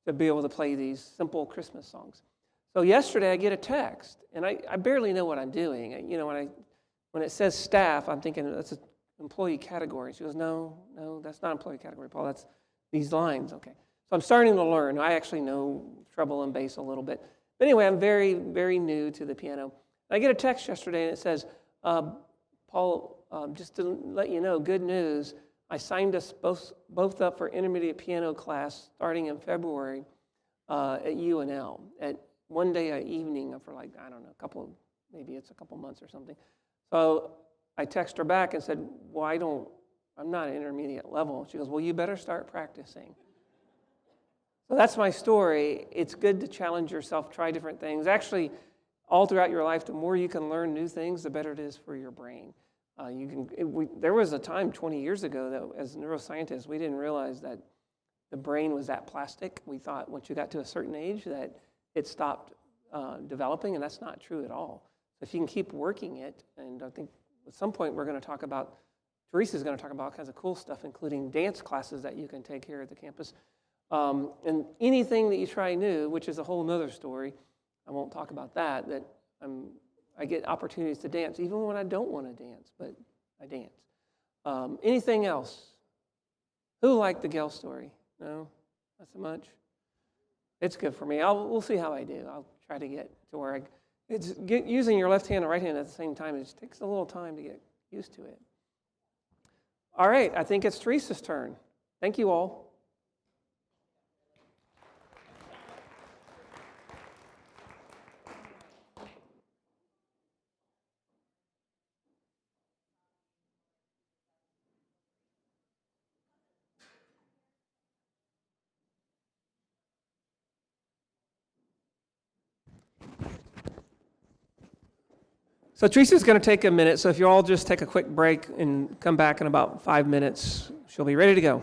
to be able to play these simple Christmas songs. So yesterday I get a text, and I barely know what I'm doing. When it says staff, I'm thinking that's an employee category. She goes, no, that's not employee category, Paul. That's these lines. Okay. So I'm starting to learn. I actually know treble and bass a little bit. But anyway, I'm very, very new to the piano. I get a text yesterday, and it says, Paul, just to let you know, good news, I signed us both up for intermediate piano class starting in February at UNL at one day evening for I don't know, maybe it's a couple months or something. So I text her back and said, well, I'm not at intermediate level. She goes, well, you better start practicing. So that's my story. It's good to challenge yourself, try different things. Actually, all throughout your life, the more you can learn new things, the better it is for your brain. There was a time 20 years ago that as neuroscientists, we didn't realize that the brain was that plastic. We thought once you got to a certain age that it stopped developing, and that's not true at all. So if you can keep working it, and I think at some point Teresa's going to talk about all kinds of cool stuff, including dance classes that you can take here at the campus. And anything that you try new, which is a whole nother story, I won't talk about that I get opportunities to dance, even when I don't want to dance, but I dance. Anything else? Who liked the Gail story? No? Not so much? It's good for me. We'll see how I do. I'll try to get to where using your left hand and right hand at the same time. It just takes a little time to get used to it. All right, I think it's Teresa's turn. Thank you all. So Teresa's going to take a minute, so if you all just take a quick break and come back in about 5 minutes, she'll be ready to go.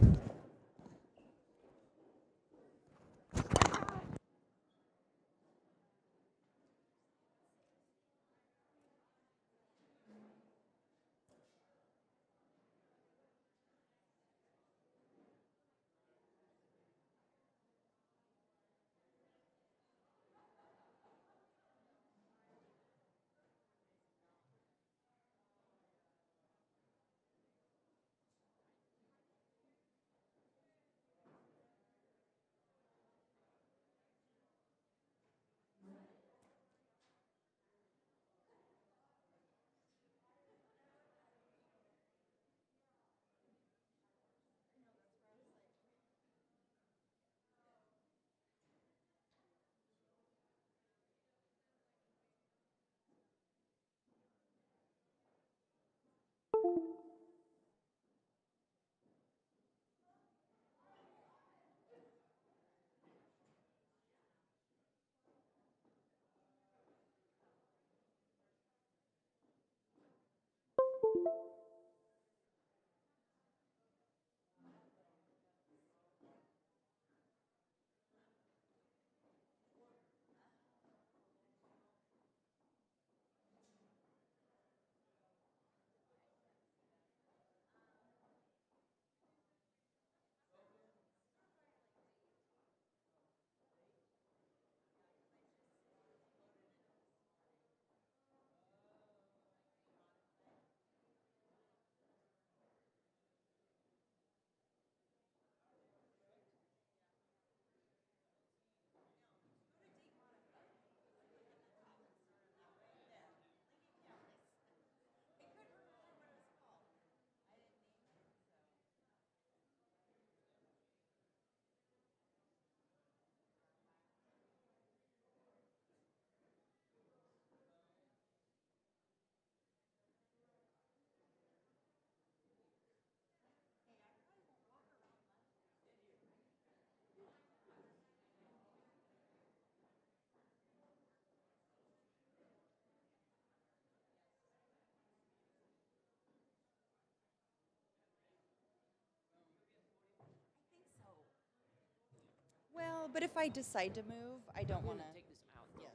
No, but if I decide to move, I don't want to. Take this out. Yes.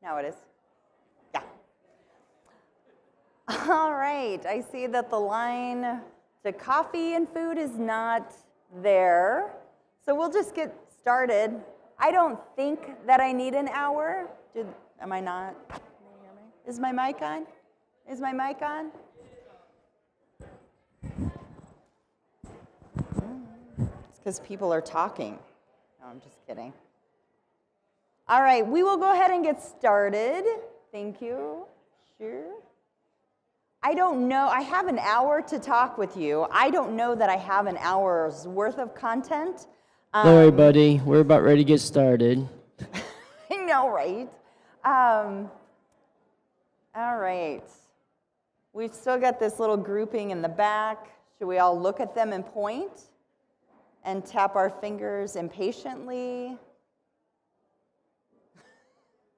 Now it is. Yeah. All right. I see that the line to coffee and food is not there. So we'll just get started. I don't think that I need an hour. Am I not? Can you hear me? Is my mic on? Is my mic on? It's because people are talking. No, I'm just kidding. All right, we will go ahead and get started. Thank you. Sure. I don't know. I have an hour to talk with you. I don't know that I have an hour's worth of content. Don't worry, buddy. We're about ready to get started. I know, right? All right. We've still got this little grouping in the back. Should we all look at them and point and tap our fingers impatiently?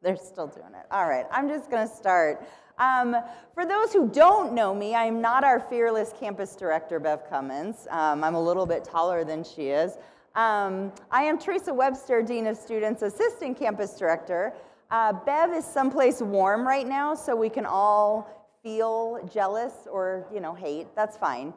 They're still doing it. All right, I'm just going to start. For those who don't know me, I'm not our fearless campus director, Bev Cummins. I'm a little bit taller than she is. I am Teresa Webster, Dean of Students, Assistant Campus Director. Bev is someplace warm right now, so we can all feel jealous or, hate. That's fine.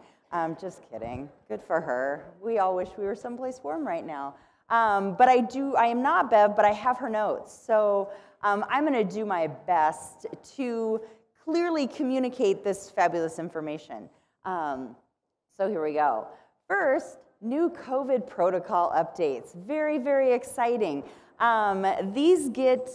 Just kidding. Good for her. We all wish we were someplace warm right now. But I am not Bev, but I have her notes. So I'm going to do my best to clearly communicate this fabulous information. So here we go. First, new COVID protocol updates. Very, very exciting. These get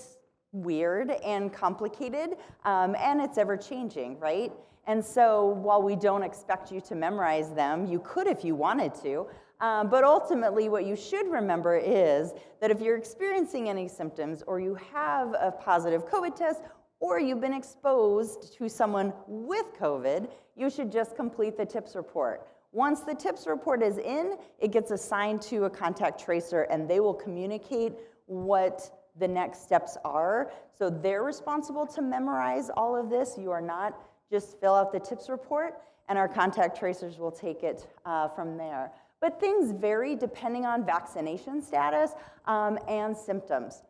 weird and complicated, and it's ever changing, right? And so while we don't expect you to memorize them, you could if you wanted to. But ultimately, what you should remember is that if you're experiencing any symptoms or you have a positive COVID test or you've been exposed to someone with COVID, you should just complete the TIPS report. Once the TIPS report is in, it gets assigned to a contact tracer and they will communicate what the next steps are. So they're responsible to memorize all of this. You are not. Just fill out the TIPS report and our contact tracers will take it from there. But things vary depending on vaccination status and symptoms.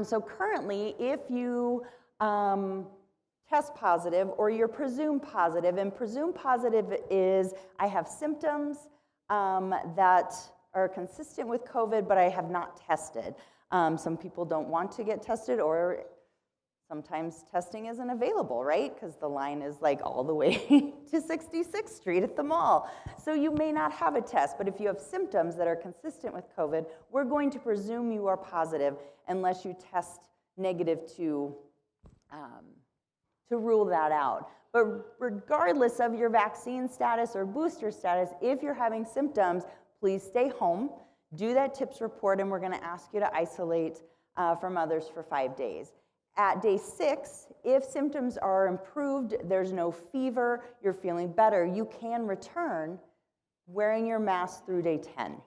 So currently, if you test positive or you're presumed positive, and presumed positive is I have symptoms that are consistent with COVID, but I have not tested. Some people don't want to get tested, or sometimes testing isn't available, right? Because the line is like all the way to 66th Street at the mall. So you may not have a test, but if you have symptoms that are consistent with COVID, we're going to presume you are positive unless you test negative to rule that out. But regardless of your vaccine status or booster status, if you're having symptoms, please stay home, do that TIPS report, and we're going to ask you to isolate from others for 5 days. At day 6, if symptoms are improved, there's no fever, you're feeling better, you can return wearing your mask through day 10.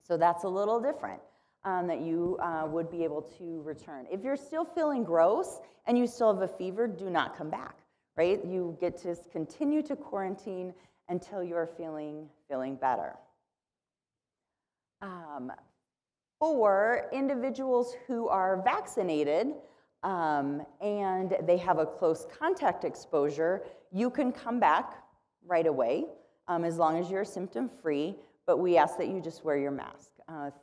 So that's a little different, that you would be able to return. If you're still feeling gross and you still have a fever, do not come back, right? You get to continue to quarantine until you're feeling better. For individuals who are vaccinated and they have a close contact exposure, you can come back right away as long as you're symptom-free, but we ask that you just wear your mask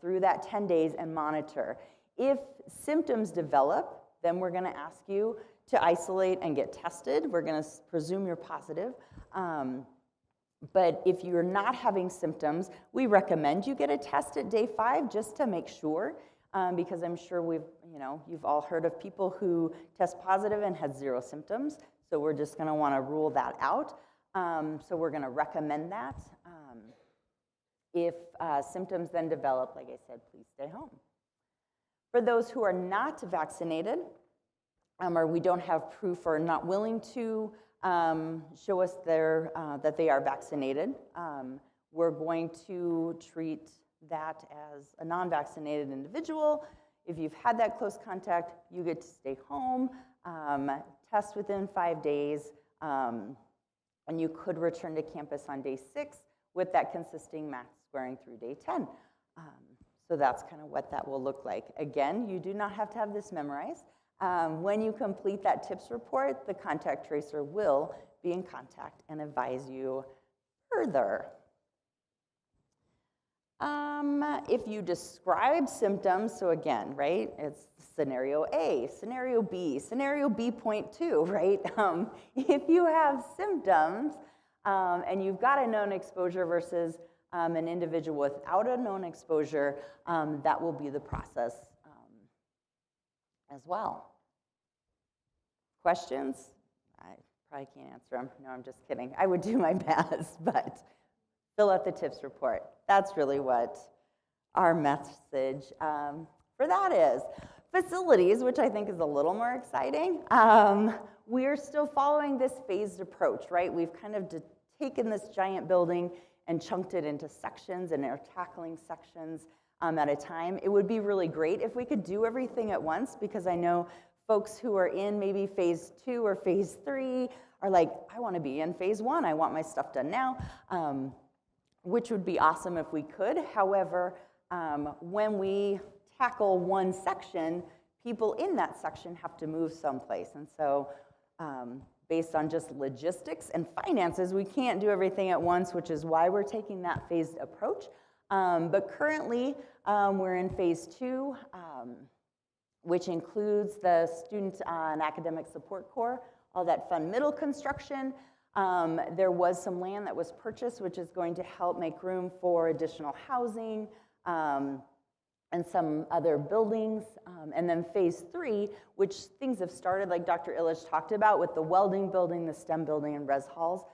through that 10 days and monitor. If symptoms develop, then we're gonna ask you to isolate and get tested. We're gonna presume you're positive. But if you're not having symptoms, we recommend you get a test at day 5 just to make sure, because I'm sure you've all heard of people who test positive and had 0 symptoms. So we're just gonna wanna rule that out. So we're gonna recommend that. If symptoms then develop, like I said, please stay home. For those who are not vaccinated, or we don't have proof or not willing to show us that they are vaccinated, we're going to treat that as a non-vaccinated individual. If you've had that close contact, you get to stay home, test within 5 days, and you could return to campus on day 6 with that consisting mask wearing through day 10. So that's kind of what that will look like. Again, you do not have to have this memorized. When you complete that tips report, the contact tracer will be in contact and advise you further. If you describe symptoms, so again, right, it's scenario A, scenario B, scenario B.2, right? If you have symptoms and you've got a known exposure versus an individual without a known exposure, that will be the process as well. Questions? I probably can't answer them. No, I'm just kidding. I would do my best, but fill out the tips report. That's really what our message for that is. Facilities, which I think is a little more exciting. We're still following this phased approach, right? We've kind of taken this giant building and chunked it into sections and are tackling sections at a time. It would be really great if we could do everything at once, because I know folks who are in maybe phase 2 or phase 3 are like, I want to be in phase 1. I want my stuff done now, which would be awesome if we could. However, when we tackle one section, people in that section have to move someplace. And so based on just logistics and finances, we can't do everything at once, which is why we're taking that phased approach. But currently, we're in phase 2, which includes the student and academic support corps, all that fun middle construction. There was some land that was purchased, which is going to help make room for additional housing and some other buildings. And then phase 3, which things have started, like Dr. Illich talked about, with the welding building, the STEM building, and res halls.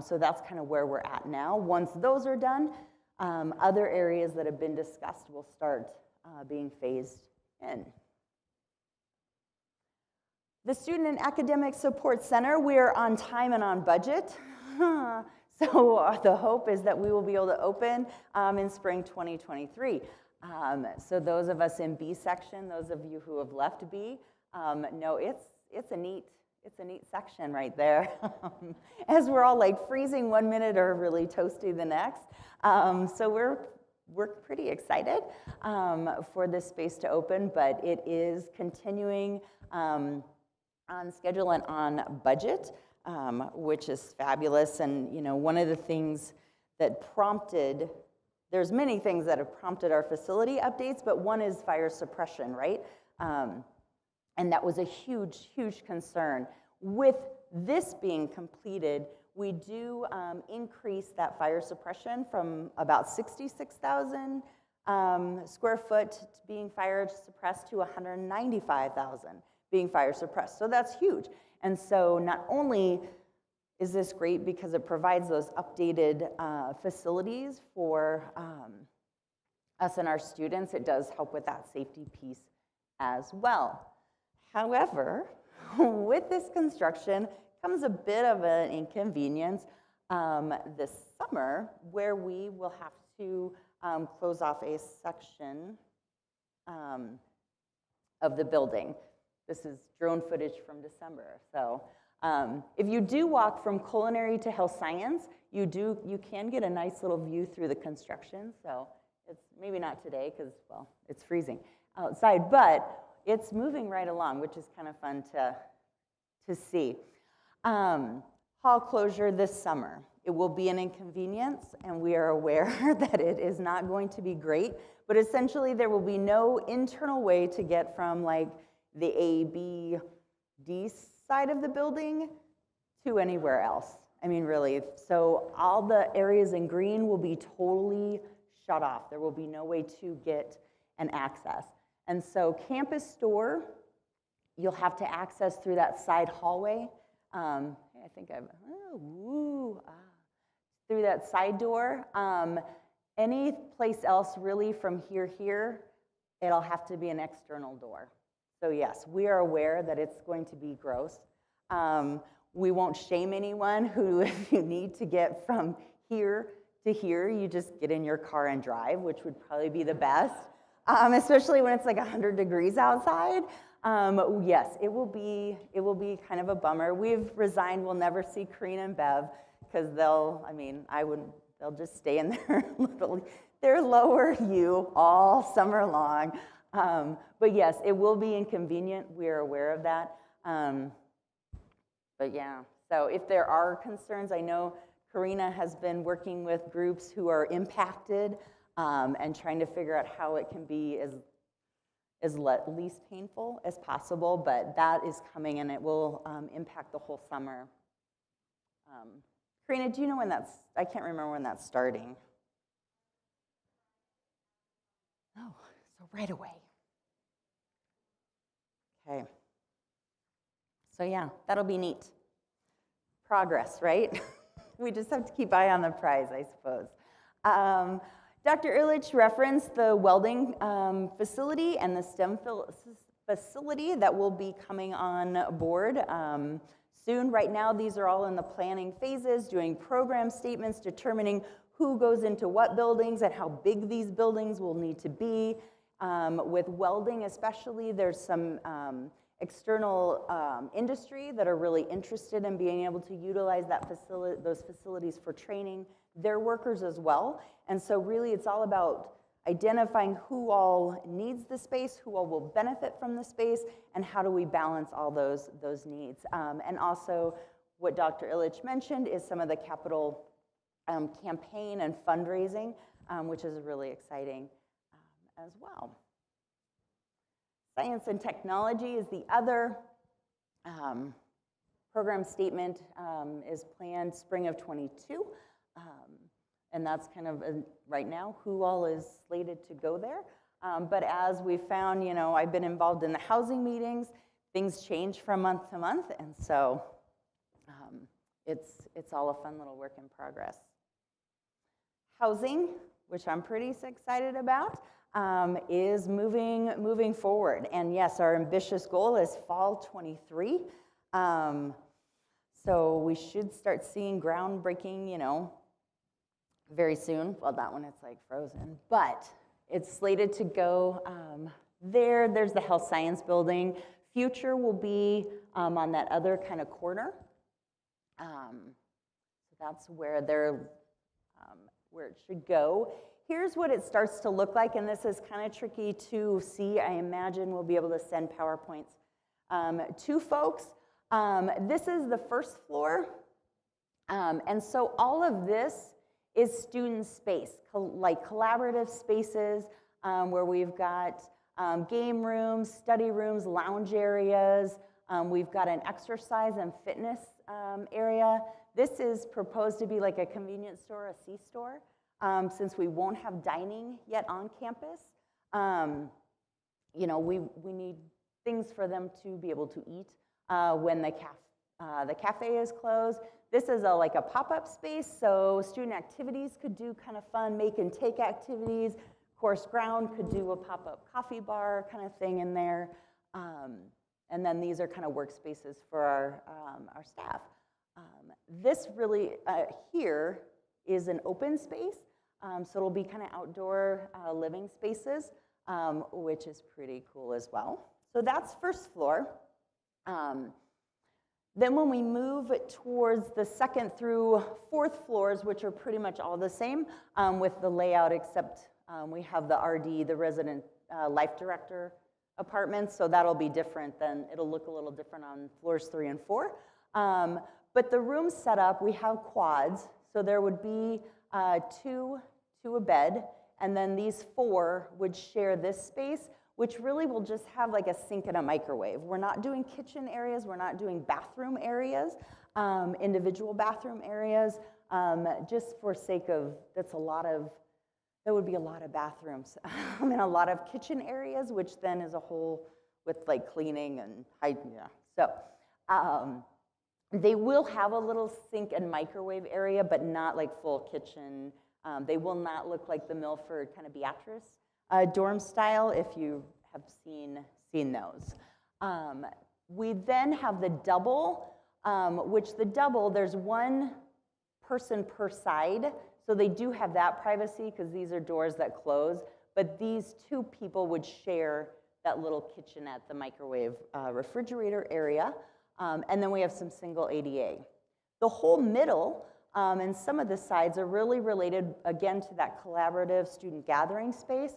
So that's kind of where we're at now. Once those are done, other areas that have been discussed will start being phased in. The Student and Academic Support Center, we're on time and on budget. So the hope is that we will be able to open in spring 2023. So those of us in B section, those of you who have left B, know it's a neat section right there. As we're all like freezing one minute or really toasty the next. So we're pretty excited for this space to open, but it is continuing on schedule and on budget, which is fabulous. And you know, one of the things that prompted, there's many things that have prompted our facility updates, but one is fire suppression, right? And that was a huge, huge concern. With this being completed, we do increase that fire suppression from about 66,000 square foot being fire suppressed to 195,000 being fire suppressed. So that's huge. And so not only is this great because it provides those updated facilities for us and our students, it does help with that safety piece as well. However, with this construction comes a bit of an inconvenience this summer, where we will have to close off a section of the building. This is drone footage from December. So if you do walk from culinary to health science, you can get a nice little view through the construction. So it's maybe not today because, well, it's freezing outside, but it's moving right along, which is kind of fun to see. Hall closure this summer. It will be an inconvenience, and we are aware that it is not going to be great, but essentially there will be no internal way to get from like the A, B, D side of the building to anywhere else. I mean, really, so all the areas in green will be totally shut off. There will be no way to get an access. And so campus store, you'll have to access through that side hallway. I think I've, through that side door. Any place else really from here, it'll have to be an external door. So yes, we are aware that it's going to be gross. We won't shame anyone who, if you need to get from here to here, you just get in your car and drive, which would probably be the best, especially when it's like 100 degrees outside. Yes, it will be kind of a bummer. We've resigned. We'll never see Karina and Bev because they'll just stay in their lower U all summer long. But yes, it will be inconvenient. We're aware of that. But yeah, so if there are concerns, I know Karina has been working with groups who are impacted and trying to figure out how it can be as least painful as possible, but that is coming and it will impact the whole summer. Karina, do you know when that's, I can't remember when that's starting. Oh, so right away. Okay. So yeah, that'll be neat. Progress, right? We just have to keep eye on the prize, I suppose. Dr. Ehrlich referenced the welding facility and the STEM facility that will be coming on board soon. Right now, these are all in the planning phases, doing program statements, determining who goes into what buildings and how big these buildings will need to be. With welding especially, there's some external industry that are really interested in being able to utilize those facilities for training their workers as well. And so really it's all about identifying who all needs the space, who all will benefit from the space, and how do we balance all those needs. And also what Dr. Illich mentioned is some of the capital campaign and fundraising, which is really exciting as well. Science and technology is the other. Program statement is planned spring of '22. And that's kind of, right now, who all is slated to go there. But as we found, you know, I've been involved in the housing meetings. Things change from month to month. And so it's all a fun little work in progress. Housing, which I'm pretty excited about, is moving forward. And yes, our ambitious goal is fall '23. So we should start seeing groundbreaking, you know, very soon. Well, that one, it's like frozen, but it's slated to go there. There's the health science building. Future will be on that other kind of corner. So that's where where it should go. Here's what it starts to look like, and this is kind of tricky to see. I imagine we'll be able to send PowerPoints to folks. This is the first floor, and so all of this is student space, like collaborative spaces where we've got game rooms, study rooms, lounge areas. We've got an exercise and fitness area. This is proposed to be like a convenience store, a C-store, since we won't have dining yet on campus. You know, we need things for them to be able to eat when the cafe is closed. This is like a pop-up space, so student activities could do kind of fun make and take activities, course ground could do a pop-up coffee bar kind of thing in there. And then these are kind of workspaces for our staff. This really here is an open space. So it'll be kind of outdoor living spaces, which is pretty cool as well. So that's first floor. Then when we move towards the second through fourth floors, which are pretty much all the same with the layout, except we have the RD, the resident life director apartments, so that'll be different than, it'll look a little different on floors 3 and 4. But the room setup, we have quads, so there would be two to a bed, and then these 4 would share this space, which really will just have like a sink and a microwave. We're not doing kitchen areas, we're not doing bathroom areas, individual bathroom areas, just for sake of, that would be a lot of bathrooms. And a lot of kitchen areas, which then is a whole with like cleaning and hygiene. Yeah. So they will have a little sink and microwave area, but not like full kitchen. They will not look like the Milford kind of Beatrice dorm style, if you have seen those. We then have the double, which the double, there's 1 person per side, so they do have that privacy because these are doors that close, but these 2 people would share that little kitchenette, the microwave refrigerator area, and then we have some single ADA. The whole middle and some of the sides are really related, again, to that collaborative student gathering space.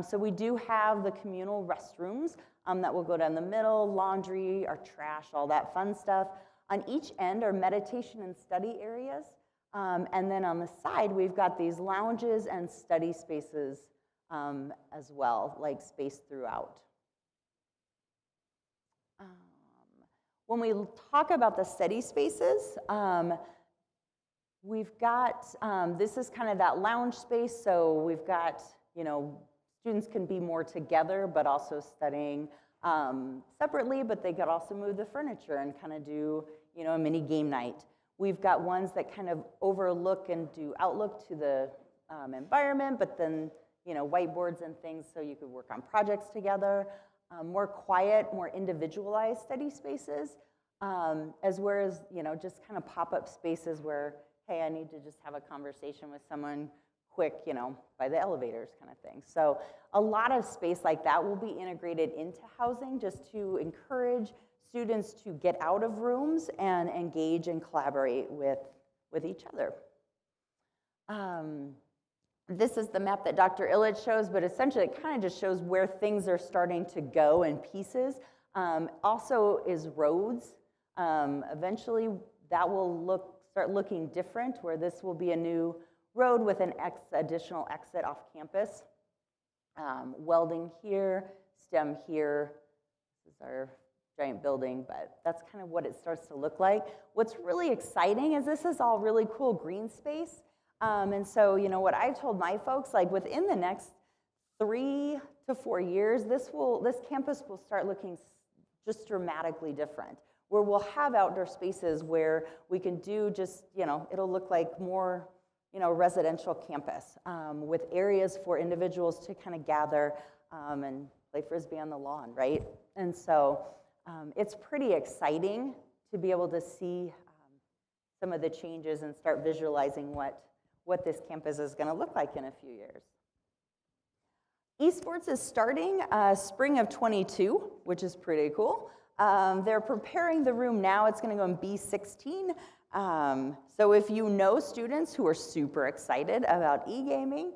So we do have the communal restrooms that will go down the middle, laundry, our trash, all that fun stuff. On each end are meditation and study areas. And then on the side, we've got these lounges and study spaces as well, like spaced throughout. When we talk about the study spaces, we've got, this is kind of that lounge space, so we've got, students can be more together, but also studying separately, but they could also move the furniture and kind of do, a mini game night. We've got ones that kind of overlook and do outlook to the environment, but then, whiteboards and things so you could work on projects together. More quiet, more individualized study spaces, as well as, just kind of pop-up spaces where, hey, I need to just have a conversation with someone quick, by the elevators kind of thing. So a lot of space like that will be integrated into housing just to encourage students to get out of rooms and engage and collaborate with each other. This is the map that Dr. Illich shows, but essentially it kind of just shows where things are starting to go in pieces. Also is roads. Eventually that will start looking different, where this will be a new road with an additional exit off campus. Welding here, STEM here. This is our giant building, but that's kind of what it starts to look like. What's really exciting is this is all really cool green space. And so, what I've told my folks, like within the next 3 to 4 years, this campus will start looking just dramatically different, where we'll have outdoor spaces where we can do just, it'll look like more, residential campus with areas for individuals to kind of gather and play Frisbee on the lawn, right? And so it's pretty exciting to be able to see some of the changes and start visualizing what this campus is going to look like in a few years. Esports is starting spring of 22, which is pretty cool. They're preparing the room now. It's going to go in B16. So if you know students who are super excited about e-gaming,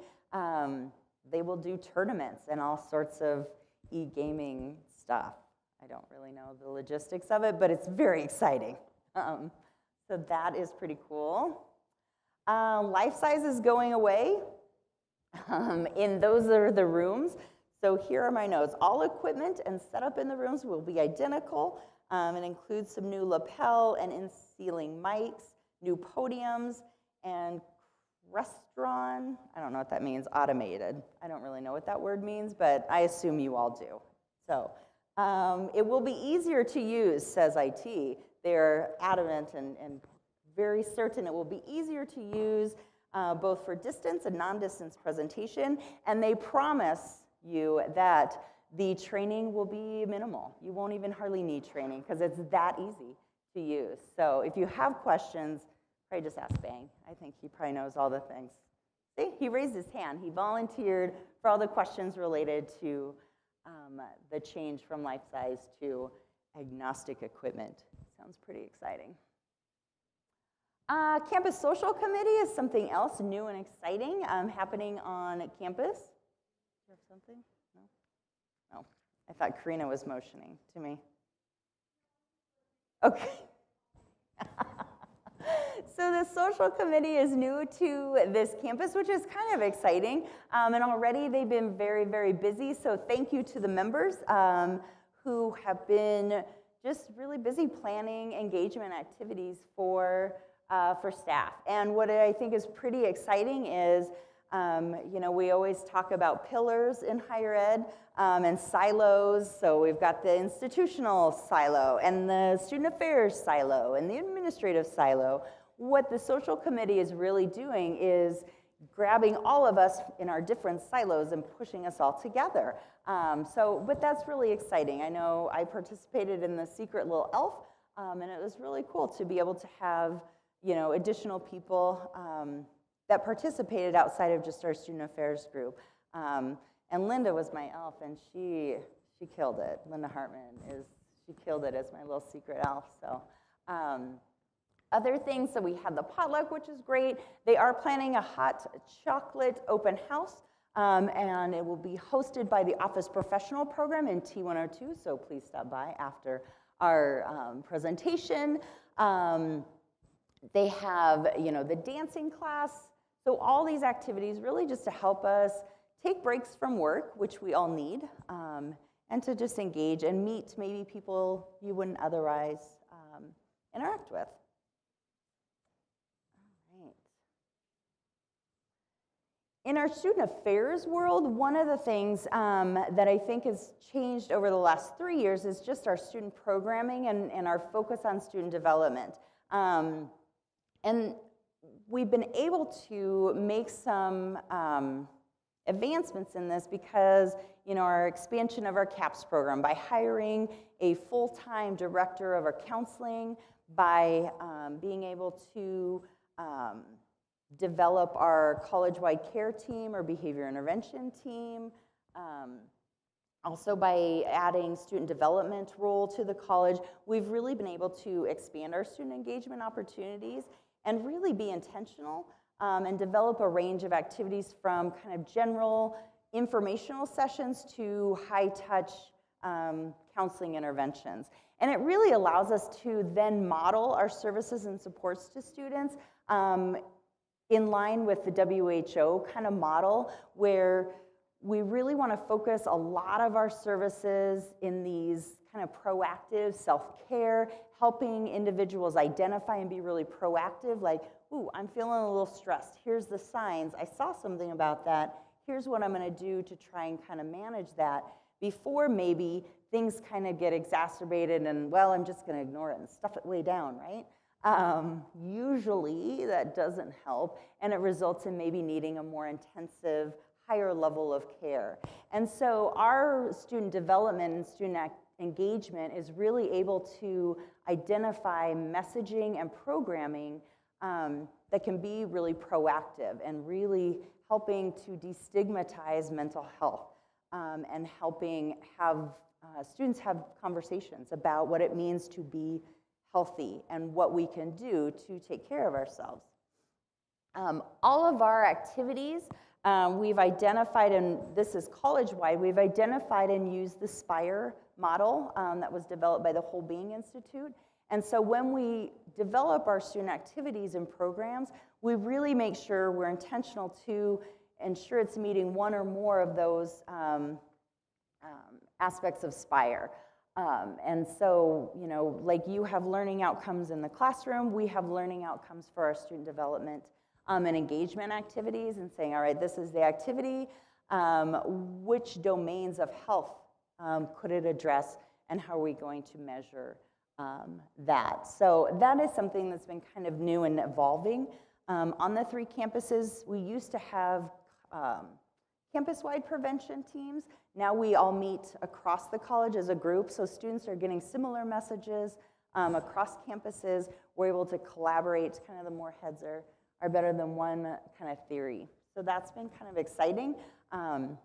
they will do tournaments and all sorts of e-gaming stuff. I don't really know the logistics of it, but it's very exciting. So that is pretty cool. Life size is going away. And those are the rooms. So here are my notes. All equipment and setup in the rooms will be identical. It includes some new lapel and in-ceiling mics, new podiums, and restaurant, I don't know what that means, automated. I don't really know what that word means, but I assume you all do. So it will be easier to use, says IT. They're adamant and very certain it will be easier to use. both for distance and non-distance presentation, and they promise you that the training will be minimal. You won't even hardly need training because it's that easy to use. So if you have questions, probably just ask Bang. I think he probably knows all the things. See, he raised his hand. He volunteered for all the questions related to the change from life size to agnostic equipment. Sounds pretty exciting. Campus Social Committee is something else new and exciting happening on campus. Do you have something? No? No. I thought Karina was motioning to me. Okay. So the social committee is new to this campus, which is kind of exciting. And already they've been very, very busy. So thank you to the members who have been just really busy planning engagement activities for staff. And what I think is pretty exciting is, we always talk about pillars in higher ed and silos. So we've got the institutional silo and the student affairs silo and the administrative silo. What the social committee is really doing is grabbing all of us in our different silos and pushing us all together. But that's really exciting. I know I participated in the Secret Little Elf, and it was really cool to be able to have, additional people that participated outside of just our student affairs group. And Linda was my elf, and she killed it. Linda Hartman she killed it as my little secret elf. So. Other things, so we have the potluck, which is great. They are planning a hot chocolate open house, and it will be hosted by the Office Professional Program in T102, so please stop by after our presentation. They have, the dancing class, so all these activities really just to help us take breaks from work, which we all need, and to just engage and meet maybe people you wouldn't otherwise interact with. In our student affairs world, one of the things that I think has changed over the last 3 years is just our student programming and our focus on student development. And we've been able to make some advancements in this because, our expansion of our CAPS program by hiring a full-time director of our counseling, by being able to develop our college-wide care team or behavior intervention team. Also by adding student development role to the college, we've really been able to expand our student engagement opportunities and really be intentional and develop a range of activities from kind of general informational sessions to high-touch counseling interventions. And it really allows us to then model our services and supports to students in line with the WHO kind of model, where we really want to focus a lot of our services in these kind of proactive self-care, helping individuals identify and be really proactive, like, ooh, I'm feeling a little stressed. Here's the signs. I saw something about that. Here's what I'm going to do to try and kind of manage that before maybe things kind of get exacerbated and, well, I'm just going to ignore it and stuff it way down, right? Usually that doesn't help, and it results in maybe needing a more intensive, higher level of care. And so our student development and student engagement is really able to identify messaging and programming that can be really proactive and really helping to destigmatize mental health and helping have students have conversations about what it means to be healthy and what we can do to take care of ourselves. All of our activities, we've identified, and this is college-wide, we've identified and used the SPIRE model that was developed by the Whole Being Institute. And so when we develop our student activities and programs, we really make sure we're intentional to ensure it's meeting one or more of those aspects of SPIRE. And so, like you have learning outcomes in the classroom, we have learning outcomes for our student development and engagement activities, and saying, all right, this is the activity, which domains of health could it address, and how are we going to measure that? So that is something that's been kind of new and evolving On the 3 campuses, we used to have campus-wide prevention teams. Now we all meet across the college as a group, so students are getting similar messages across campuses. We're able to collaborate, kind of the more heads are better than one kind of theory. So that's been kind of exciting and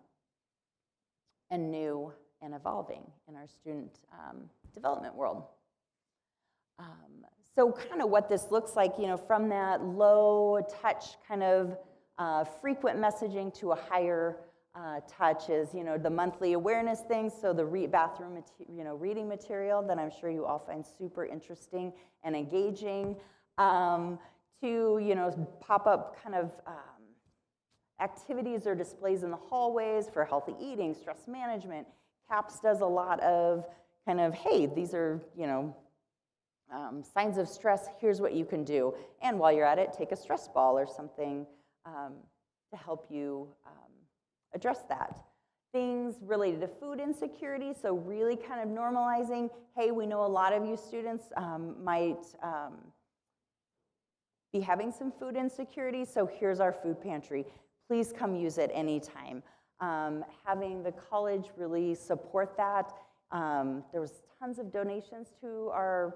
new and evolving in our student development world. So kind of what this looks like, you know, from that low touch kind of frequent messaging to a higher touch is, you know, the monthly awareness things. So the bathroom, reading material that I'm sure you all find super interesting and engaging. To, you know, pop up kind of activities or displays in the hallways for healthy eating, stress management. CAPS does a lot of kind of, hey, these are, you know, signs of stress, here's what you can do. And while you're at it, take a stress ball or something to help you address that. Things related to food insecurity, so really kind of normalizing, hey, we know a lot of you students might be having some food insecurity, so here's our food pantry. Please come use it anytime. Having the college really support that. There was tons of donations to our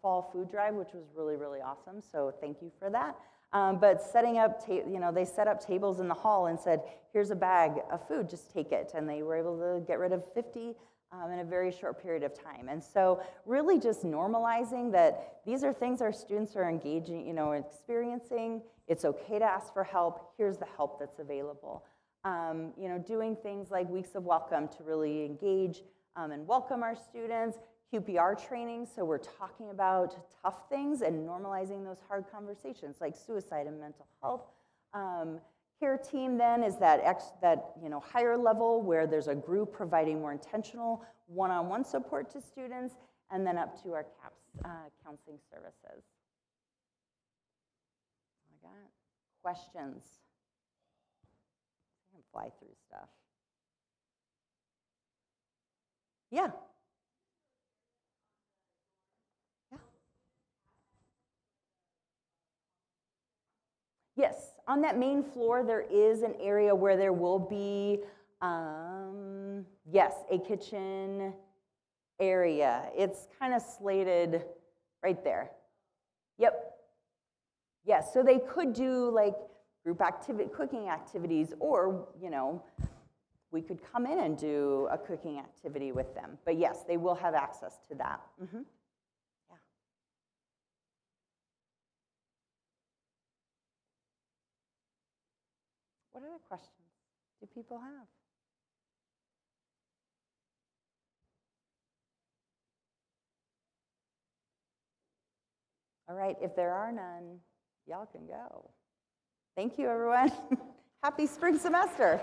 fall food drive, which was really, really awesome, so thank you for that. But setting up, they set up tables in the hall and said, here's a bag of food, just take it. And they were able to get rid of 50 in a very short period of time. And so really just normalizing that these are things our students are engaging, experiencing. It's okay to ask for help. Here's the help that's available. Doing things like weeks of welcome to really engage and welcome our students. QPR training, so we're talking about tough things and normalizing those hard conversations like suicide and mental health. Care team then is that higher level where there's a group providing more intentional one-on-one support to students, and then up to our CAPS counseling services. I got questions. I can fly through stuff. Yeah. Yes, on that main floor, there is an area where there will be, yes, a kitchen area. It's kind of slated right there. Yep. Yes, so they could do like group activity, cooking activities, or, we could come in and do a cooking activity with them. But yes, they will have access to that. Mm-hmm. What other questions do people have? All right, if there are none, y'all can go. Thank you, everyone. Happy spring semester.